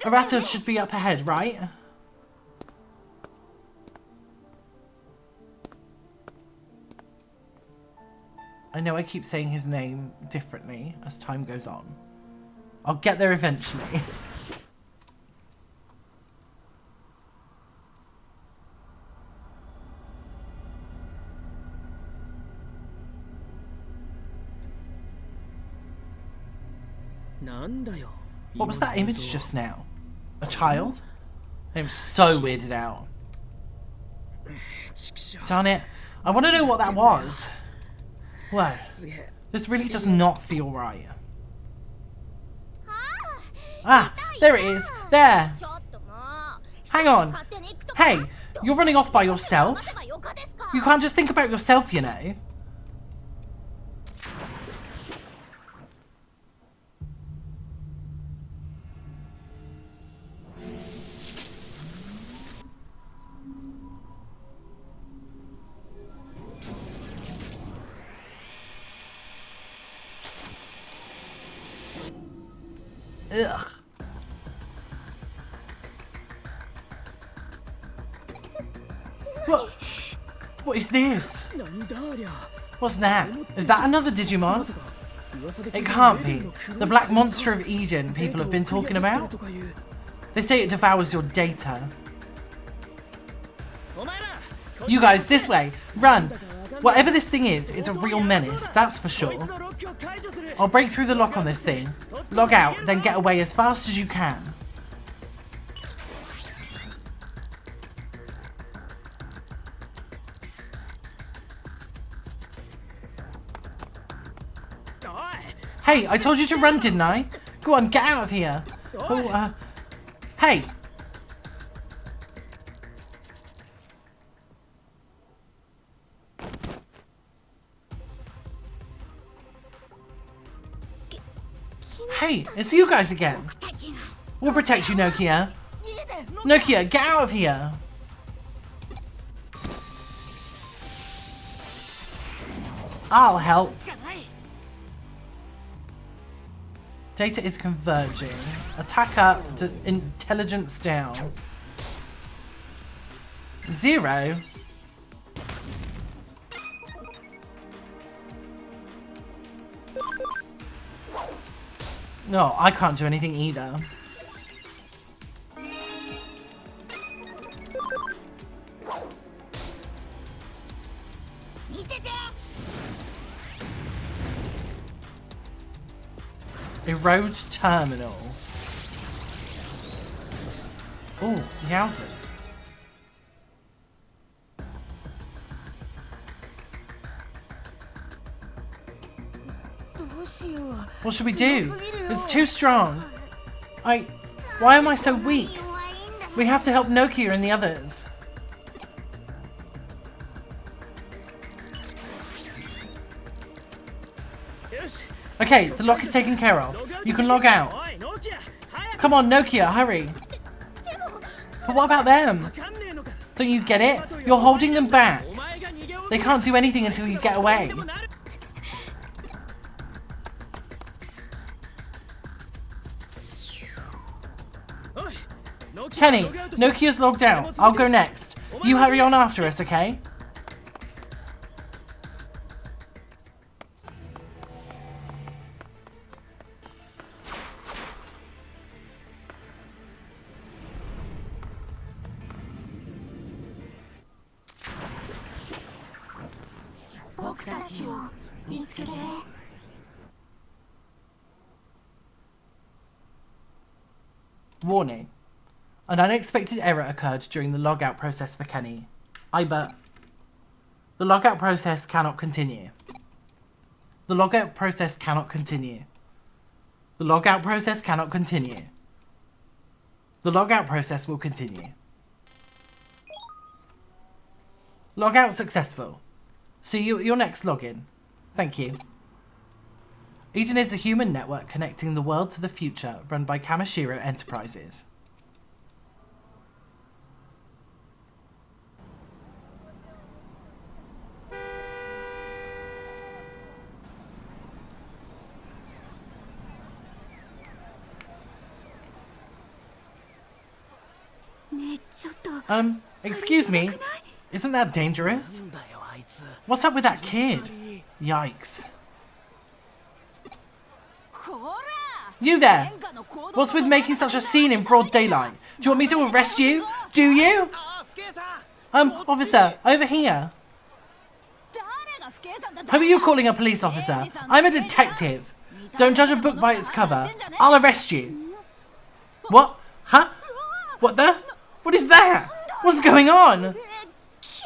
Arata should be up ahead, right? I know I keep saying his name differently as time goes on. I'll get there eventually. What was that image just now? A child? I'm so weirded out. Darn it. I want to know what that was. What? This really does not feel right. Ah, there it is. There. Hang on. Hey, you're running off by yourself? You can't just think about yourself, you know. Ugh. What is this? What's that? Is that another Digimon? It can't be. The black monster of Eden people have been talking about? They say it devours your data. You guys, this way! Run! Whatever this thing is, it's a real menace, that's for sure. I'll break through the lock on this thing, log out, then get away as fast as you can. Hey, I told you to run, didn't I? Go on, get out of here. Oh, hey! Hey, it's you guys again. We'll protect you, Nokia. Nokia, get out of here. I'll help. Data is converging. Attack up, intelligence down. 0? No, I can't do anything either. Erode terminal. Oh, yowzers. What should we do? It's too strong. Why am I so weak? We have to help Nokia and the others. Okay, the lock is taken care of. You can log out. Come on, Nokia, hurry. But what about them? Don't you get it? You're holding them back. They can't do anything until you get away. Kenny, Nokia's logged out. I'll go next. You hurry on after us, okay? Warning. An unexpected error occurred during the logout process for Kenny. The logout process cannot continue. The logout process cannot continue. The logout process cannot continue. The logout process will continue. Logout successful. See you at your next login. Thank you. Eden is a human network connecting the world to the future, run by Kamishiro Enterprises. Excuse me? Isn't that dangerous? What's up with that kid? Yikes. You there! What's with making such a scene in broad daylight? Do you want me to arrest you? Do you? Officer, over here. Who are you calling a police officer? I'm a detective. Don't judge a book by its cover. I'll arrest you. What? Huh? What the? What is that? What's going on?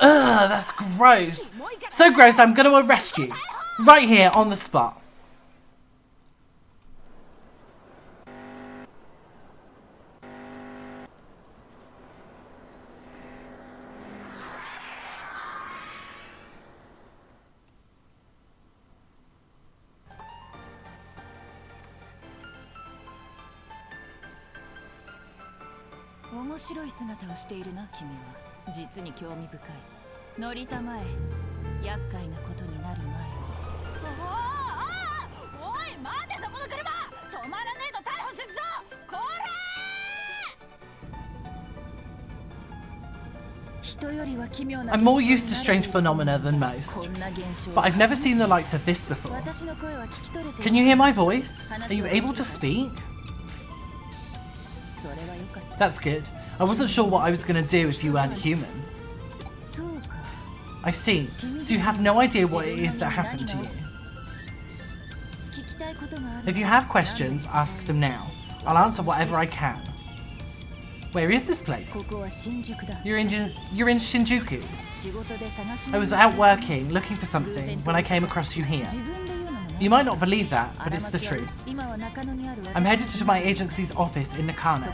Ugh, that's gross. So gross, I'm gonna arrest you. Right here on the spot. I'm more used to strange phenomena than most, but I've never seen the likes of this before. Can you hear my voice? Are you able to speak? That's good. I wasn't sure what I was going to do if you weren't human. I see. So you have no idea what it is that happened to you. If you have questions, ask them now. I'll answer whatever I can. Where is this place? You're in Shinjuku. I was out working, looking for something, when I came across you here. You might not believe that, but it's the truth. I'm headed to my agency's office in Nakano.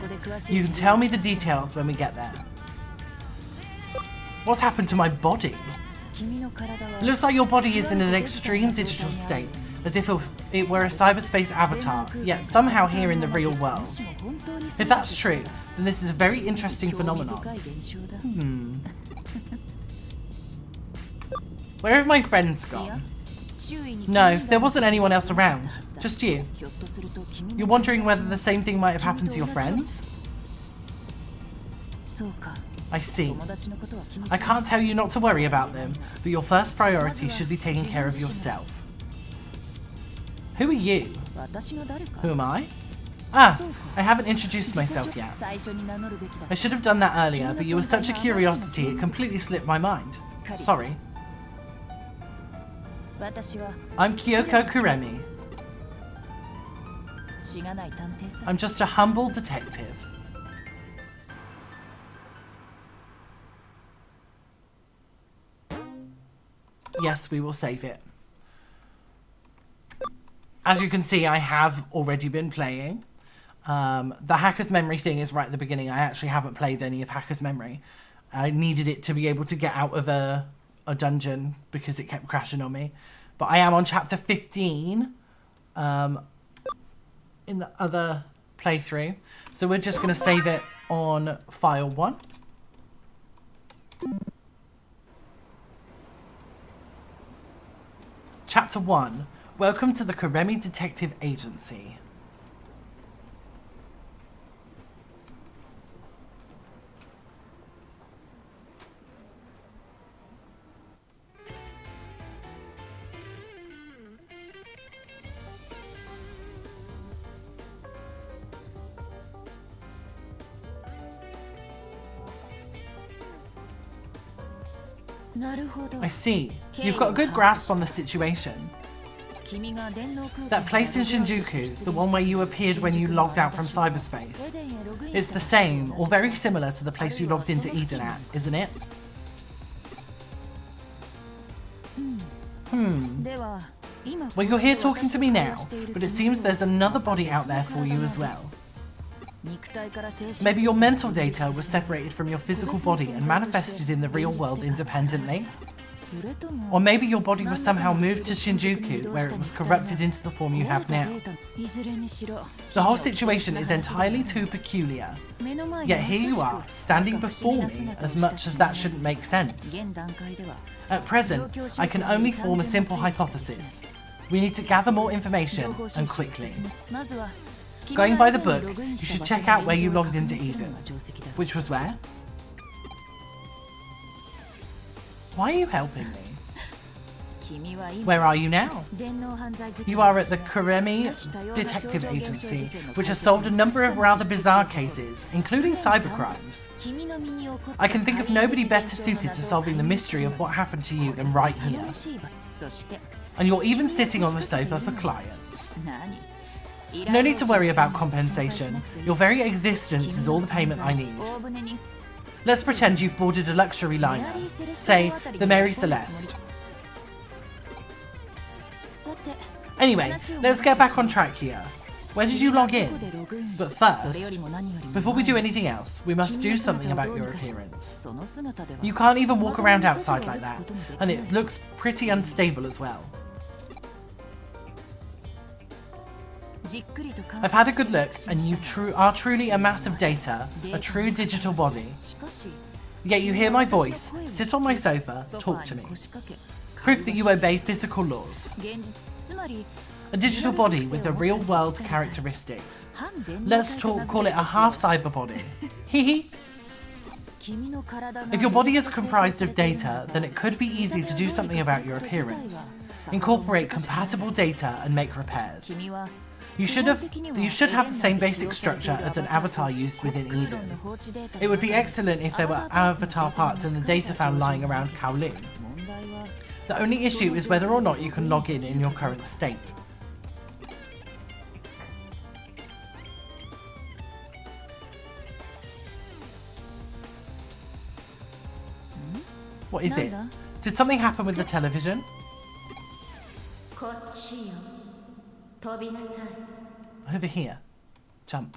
You can tell me the details when we get there. What's happened to my body? It looks like your body is in an extreme digital state, as if it were a cyberspace avatar, yet somehow here in the real world. If that's true, then this is a very interesting phenomenon. Where have my friends gone? No, there wasn't anyone else around. Just you. You're wondering whether the same thing might have happened to your friends? I see. I can't tell you not to worry about them, but your first priority should be taking care of yourself. Who are you? Who am I? Ah, I haven't introduced myself yet. I should have done that earlier, but you were such a curiosity it completely slipped my mind. Sorry. I'm Kyoko Kuremi. I'm just a humble detective. Yes, we will save it. As you can see, I have already been playing. The Hacker's Memory thing is right at the beginning. I actually haven't played any of Hacker's Memory. I needed it to be able to get out of a dungeon because it kept crashing on me. But I am on chapter 15 in the other playthrough. So we're just going to save it on file 1. Chapter 1. Welcome to the Kuremi Detective Agency. I see. You've got a good grasp on the situation. That place in Shinjuku, the one where you appeared when you logged out from cyberspace, it's the same or very similar to the place you logged into Eden at, isn't it? Well, you're here talking to me now, but it seems there's another body out there for you as well. Maybe your mental data was separated from your physical body and manifested in the real world independently? Or maybe your body was somehow moved to Shinjuku, where it was corrupted into the form you have now. The whole situation is entirely too peculiar. Yet here you are, standing before me, as much as that shouldn't make sense. At present, I can only form a simple hypothesis. We need to gather more information, and quickly. Going by the book, you should check out where you logged into Eden. Which was where? Why are you helping me? Where are you now? You are at the Kuremi Detective Agency, which has solved a number of rather bizarre cases, including cybercrimes. I can think of nobody better suited to solving the mystery of what happened to you than right here. And you're even sitting on the sofa for clients. No need to worry about compensation. Your very existence is all the payment I need. Let's pretend you've boarded a luxury liner, say the Mary Celeste. Anyway, let's get back on track here. Where did you log in? But first, before we do anything else, we must do something about your appearance. You can't even walk around outside like that, and it looks pretty unstable as well. I've had a good look, and you are truly a mass of data, a true digital body. Yet you hear my voice, sit on my sofa, talk to me. Proof that you obey physical laws. A digital body with the real-world characteristics. Let's call it a half-cyber body. Hehe. If your body is comprised of data, then it could be easy to do something about your appearance. Incorporate compatible data and make repairs. You should have the same basic structure as an avatar used within Eden. It would be excellent if there were avatar parts in the data found lying around Kowloon. The only issue is whether or not you can log in your current state. What is it? Did something happen with the television? Over here. Jump.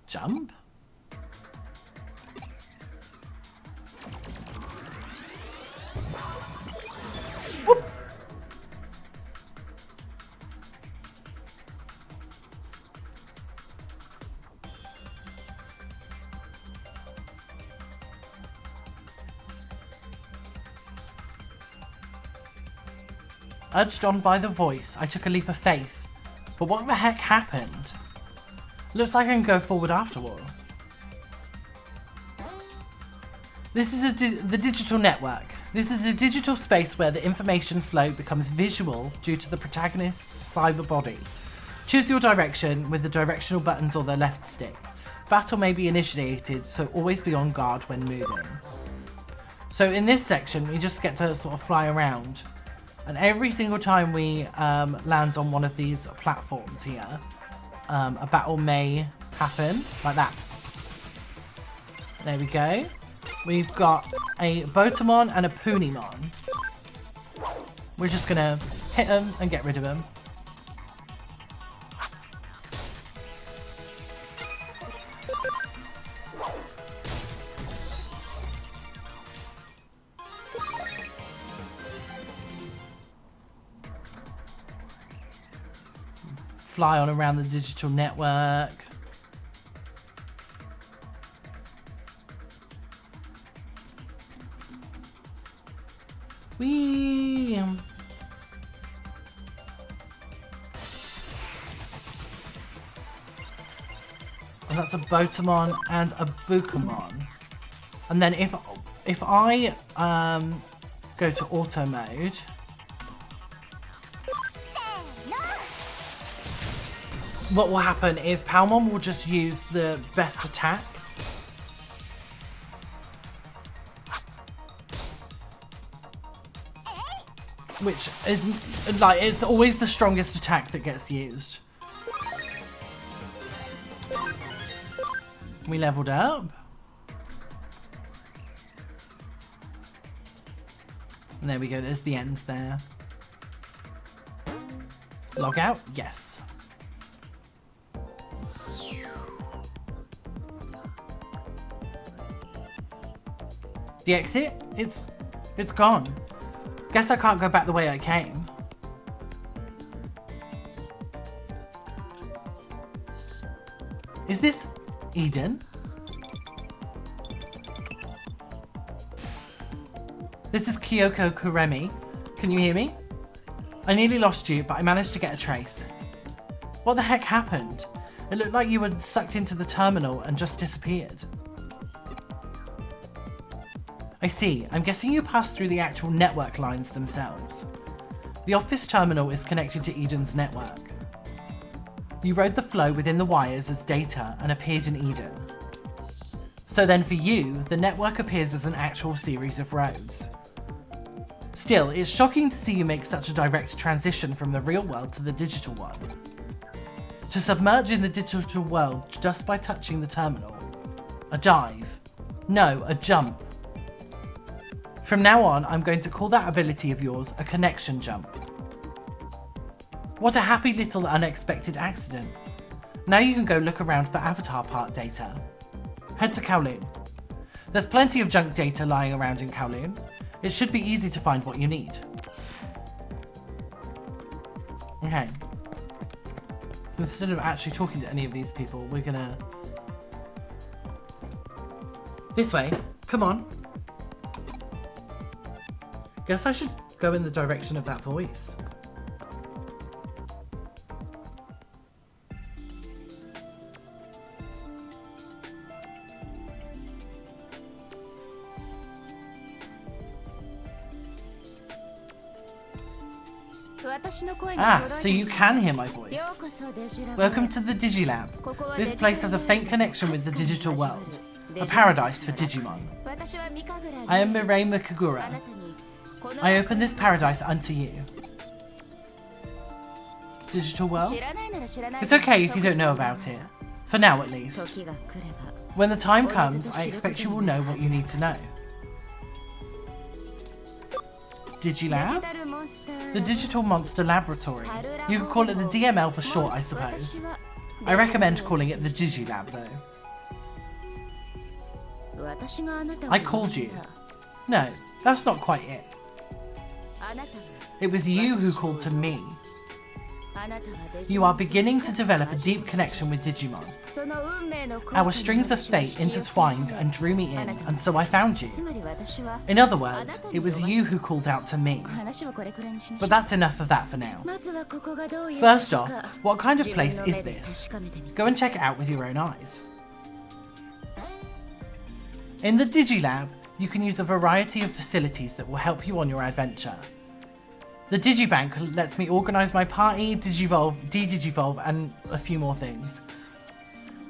Jump? Whoop. Urged on by the voice, I took a leap of faith. But what the heck happened? Looks like I can go forward after all. This is the digital network. This is a digital space where the information flow becomes visual due to the protagonist's cyber body. Choose your direction with the directional buttons or the left stick. Battle may be initiated, so always be on guard when moving. So in this section, we just get to sort of fly around. And every single time we land on one of these platforms here, a battle may happen, like that. There we go. We've got a Botamon and a Punimon. We're just gonna hit them and get rid of them. Fly on around the digital network. Whee! And that's a Botamon and a Bukamon. And then if I go to auto mode, what will happen is Palmon will just use the best attack. Which is, like, it's always the strongest attack that gets used. We leveled up. And there we go, there's the end there. Log out? Yes. The exit? It's gone. Guess I can't go back the way I came. Is this Eden? This is Kyoko Kuremi. Can you hear me? I nearly lost you, but I managed to get a trace. What the heck happened? It looked like you were sucked into the terminal and just disappeared. I see. I'm guessing you passed through the actual network lines themselves. The office terminal is connected to Eden's network. You rode the flow within the wires as data and appeared in Eden. So then for you, the network appears as an actual series of roads. Still, it's shocking to see you make such a direct transition from the real world to the digital one. To submerge in the digital world just by touching the terminal. A dive. No, a jump. From now on, I'm going to call that ability of yours a connection jump. What a happy little unexpected accident. Now you can go look around for avatar part data. Head to Kowloon. There's plenty of junk data lying around in Kowloon. It should be easy to find what you need. Okay. So instead of actually talking to any of these people, we're gonna... This way. Come on. Guess I should go in the direction of that voice. Ah, so you can hear my voice. Welcome to the Digilab. This place has a faint connection with the digital world. A paradise for Digimon. I am Mireille Mikagura. I open this paradise unto you. Digital world? It's okay if you don't know about it. For now, at least. When the time comes, I expect you will know what you need to know. Digilab? The Digital Monster Laboratory. You could call it the DML for short, I suppose. I recommend calling it the Digilab, though. I called you. No, that's not quite it. It was you who called to me. You are beginning to develop a deep connection with Digimon. Our strings of fate intertwined and drew me in, and so I found you. In other words, it was you who called out to me. But that's enough of that for now. First off, what kind of place is this? Go and check it out with your own eyes. In the Digilab, you can use a variety of facilities that will help you on your adventure. The Digibank lets me organise my party, Digivolve, de-Digivolve, and a few more things.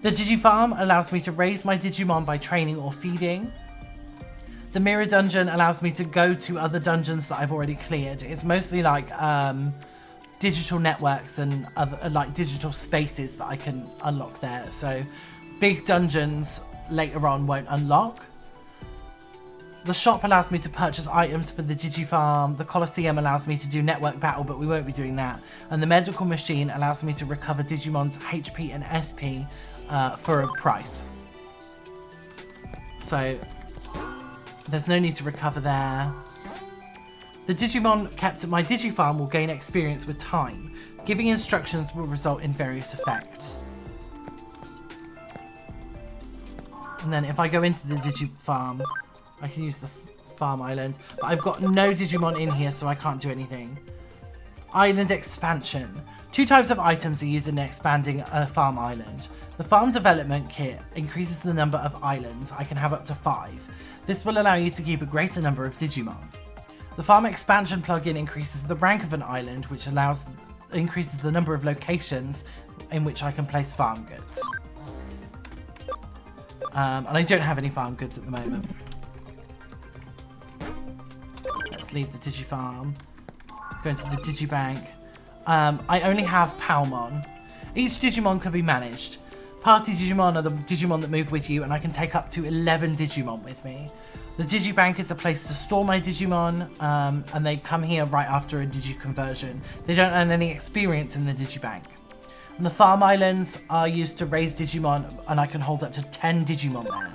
The Digifarm allows me to raise my Digimon by training or feeding. The Mirror Dungeon allows me to go to other dungeons that I've already cleared. It's mostly like digital networks and other like digital spaces that I can unlock there. So big dungeons later on won't unlock. The shop allows me to purchase items for the Digifarm. The Colosseum allows me to do network battle, but we won't be doing that. And the medical machine allows me to recover Digimon's HP and SP for a price. So there's no need to recover there. The Digimon kept at my Digifarm will gain experience with time. Giving instructions will result in various effects. And then if I go into the Digifarm, I can use the farm island, but I've got no Digimon in here, so I can't do anything. Island expansion. 2 types of items are used in expanding a farm island. The farm development kit increases the number of islands. I can have up to 5. This will allow you to keep a greater number of Digimon. The farm expansion plugin increases the rank of an island, which increases the number of locations in which I can place farm goods. And I don't have any farm goods at the moment. Let's leave the Digifarm. Go into the Digibank. I only have Palmon. Each Digimon can be managed. Party Digimon are the Digimon that move with you, and I can take up to 11 Digimon with me. The Digibank is a place to store my Digimon, and they come here right after a Digi-conversion. They don't earn any experience in the Digibank. And the farm islands are used to raise Digimon, and I can hold up to 10 Digimon there.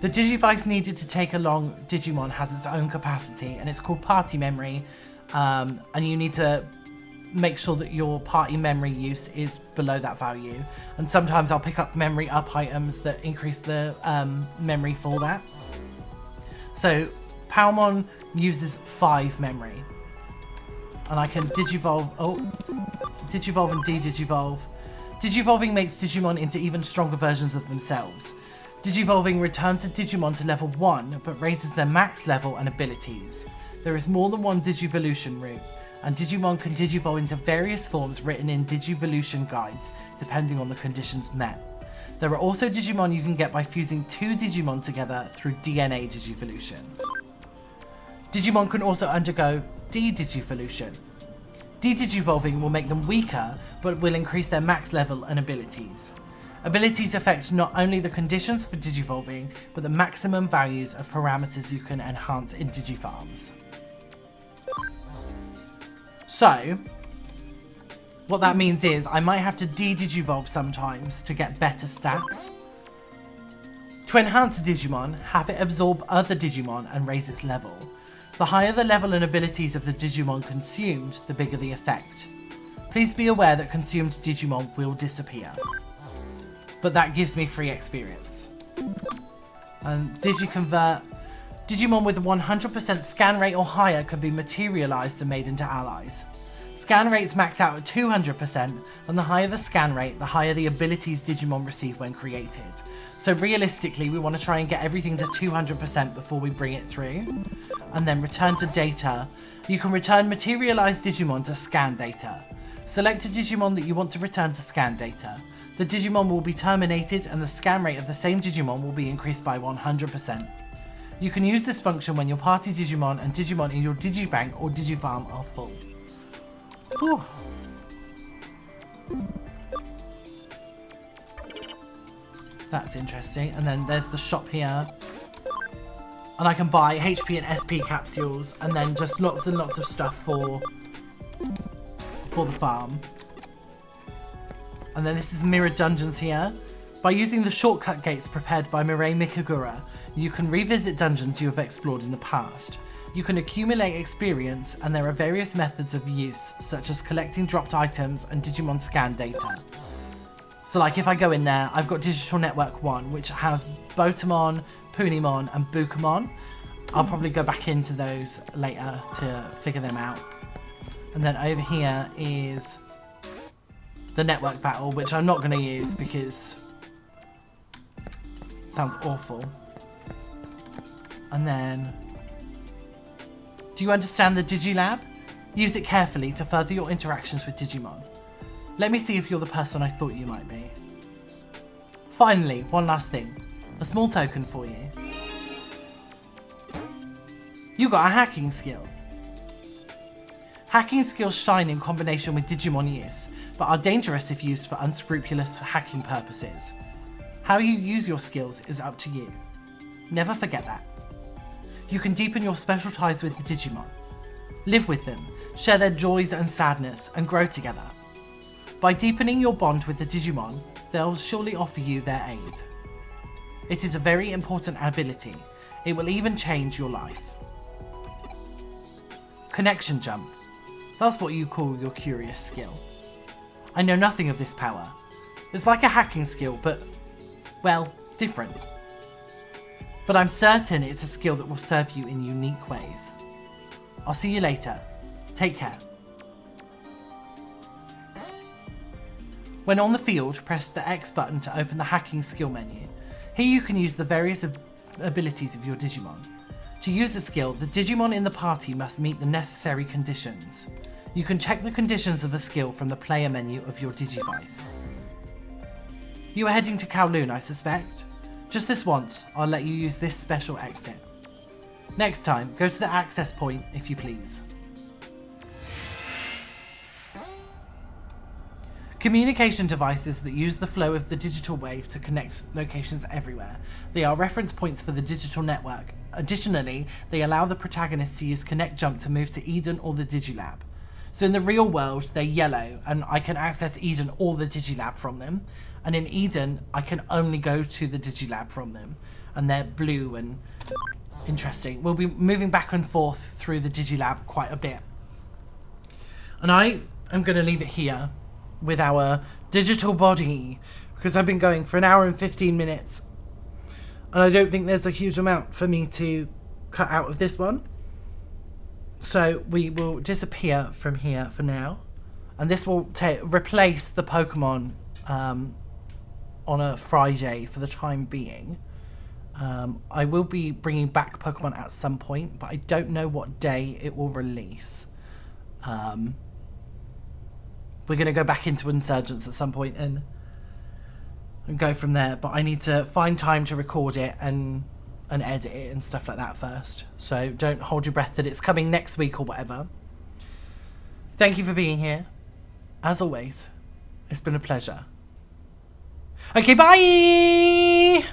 The Digivice needed to take along Digimon has its own capacity, and it's called party memory, and you need to make sure that your party memory use is below that value. And sometimes I'll pick up memory up items that increase the memory for that. So Palmon uses 5 memory, and I can Digivolve. Digivolve and de-Digivolve. Digivolving makes Digimon into even stronger versions of themselves. Digivolving returns a Digimon to level 1, but raises their max level and abilities. There is more than one Digivolution route, and Digimon can Digivolve into various forms written in Digivolution guides, depending on the conditions met. There are also Digimon you can get by fusing 2 Digimon together through DNA Digivolution. Digimon can also undergo de-Digivolution. De-Digivolving will make them weaker, but will increase their max level and abilities. Abilities affect not only the conditions for Digivolving, but the maximum values of parameters you can enhance in Digifarms. So, what that means is I might have to de-Digivolve sometimes to get better stats. To enhance a Digimon, have it absorb other Digimon and raise its level. The higher the level and abilities of the Digimon consumed, the bigger the effect. Please be aware that consumed Digimon will disappear, but that gives me free experience. And Digiconvert. Digimon with 100% scan rate or higher can be materialized and made into allies. Scan rates max out at 200%, and the higher the scan rate, the higher the abilities Digimon receive when created. So realistically, we want to try and get everything to 200% before we bring it through. And then return to data. You can return materialized Digimon to scan data. Select a Digimon that you want to return to scan data. The Digimon will be terminated, and the scan rate of the same Digimon will be increased by 100%. You can use this function when your party Digimon and Digimon in your Digibank or Digifarm are full. Whew. That's interesting. And then there's the shop here. And I can buy HP and SP capsules, and then just lots and lots of stuff for the farm. And then this is Mirror Dungeons here. By using the shortcut gates prepared by Mireille Mikagura, you can revisit dungeons you have explored in the past. You can accumulate experience, and there are various methods of use, such as collecting dropped items and Digimon scan data. So like if I go in there, I've got Digital Network 1, which has Botamon, Punimon and Bukamon. I'll probably go back into those later to figure them out. And then over here is the network battle, which I'm not going to use because it sounds awful. And then, do you understand the Digilab? Use it carefully to further your interactions with Digimon. Let me see if you're the person I thought you might be. Finally, one last thing. A small token for you. You got a hacking skill. Hacking skills shine in combination with Digimon use, but are dangerous if used for unscrupulous hacking purposes. How you use your skills is up to you. Never forget that. You can deepen your special ties with the Digimon. Live with them, share their joys and sadness, and grow together. By deepening your bond with the Digimon, they'll surely offer you their aid. It is a very important ability. It will even change your life. Connection jump. That's what you call your curious skill. I know nothing of this power. It's like a hacking skill, but, well, different. But I'm certain it's a skill that will serve you in unique ways. I'll see you later. Take care. When on the field, press the X button to open the hacking skill menu. Here you can use the various abilities of your Digimon. To use the skill, the Digimon in the party must meet the necessary conditions. You can check the conditions of the skill from the player menu of your Digivice. You are heading to Kowloon, I suspect? Just this once, I'll let you use this special exit. Next time, go to the access point if you please. Communication devices that use the flow of the digital wave to connect locations everywhere. They are reference points for the digital network. Additionally, they allow the protagonist to use Connect Jump to move to Eden or the Digilab. So in the real world, they're yellow, and I can access Eden or the Digilab from them. And in Eden, I can only go to the Digilab from them. And they're blue and interesting. We'll be moving back and forth through the Digilab quite a bit. And I am going to leave it here with our digital body, because I've been going for 1 hour and 15 minutes. And I don't think there's a huge amount for me to cut out of this one. So we will disappear from here for now. And this will replace the Pokemon on a Friday for the time being. I will be bringing back Pokemon at some point, but I don't know what day it will release. We're going to go back into Insurgents at some point and go from there. But I need to find time to record it and edit it and stuff like that first. So don't hold your breath that it's coming next week or whatever. Thank you for being here. As always, it's been a pleasure. Okay, bye!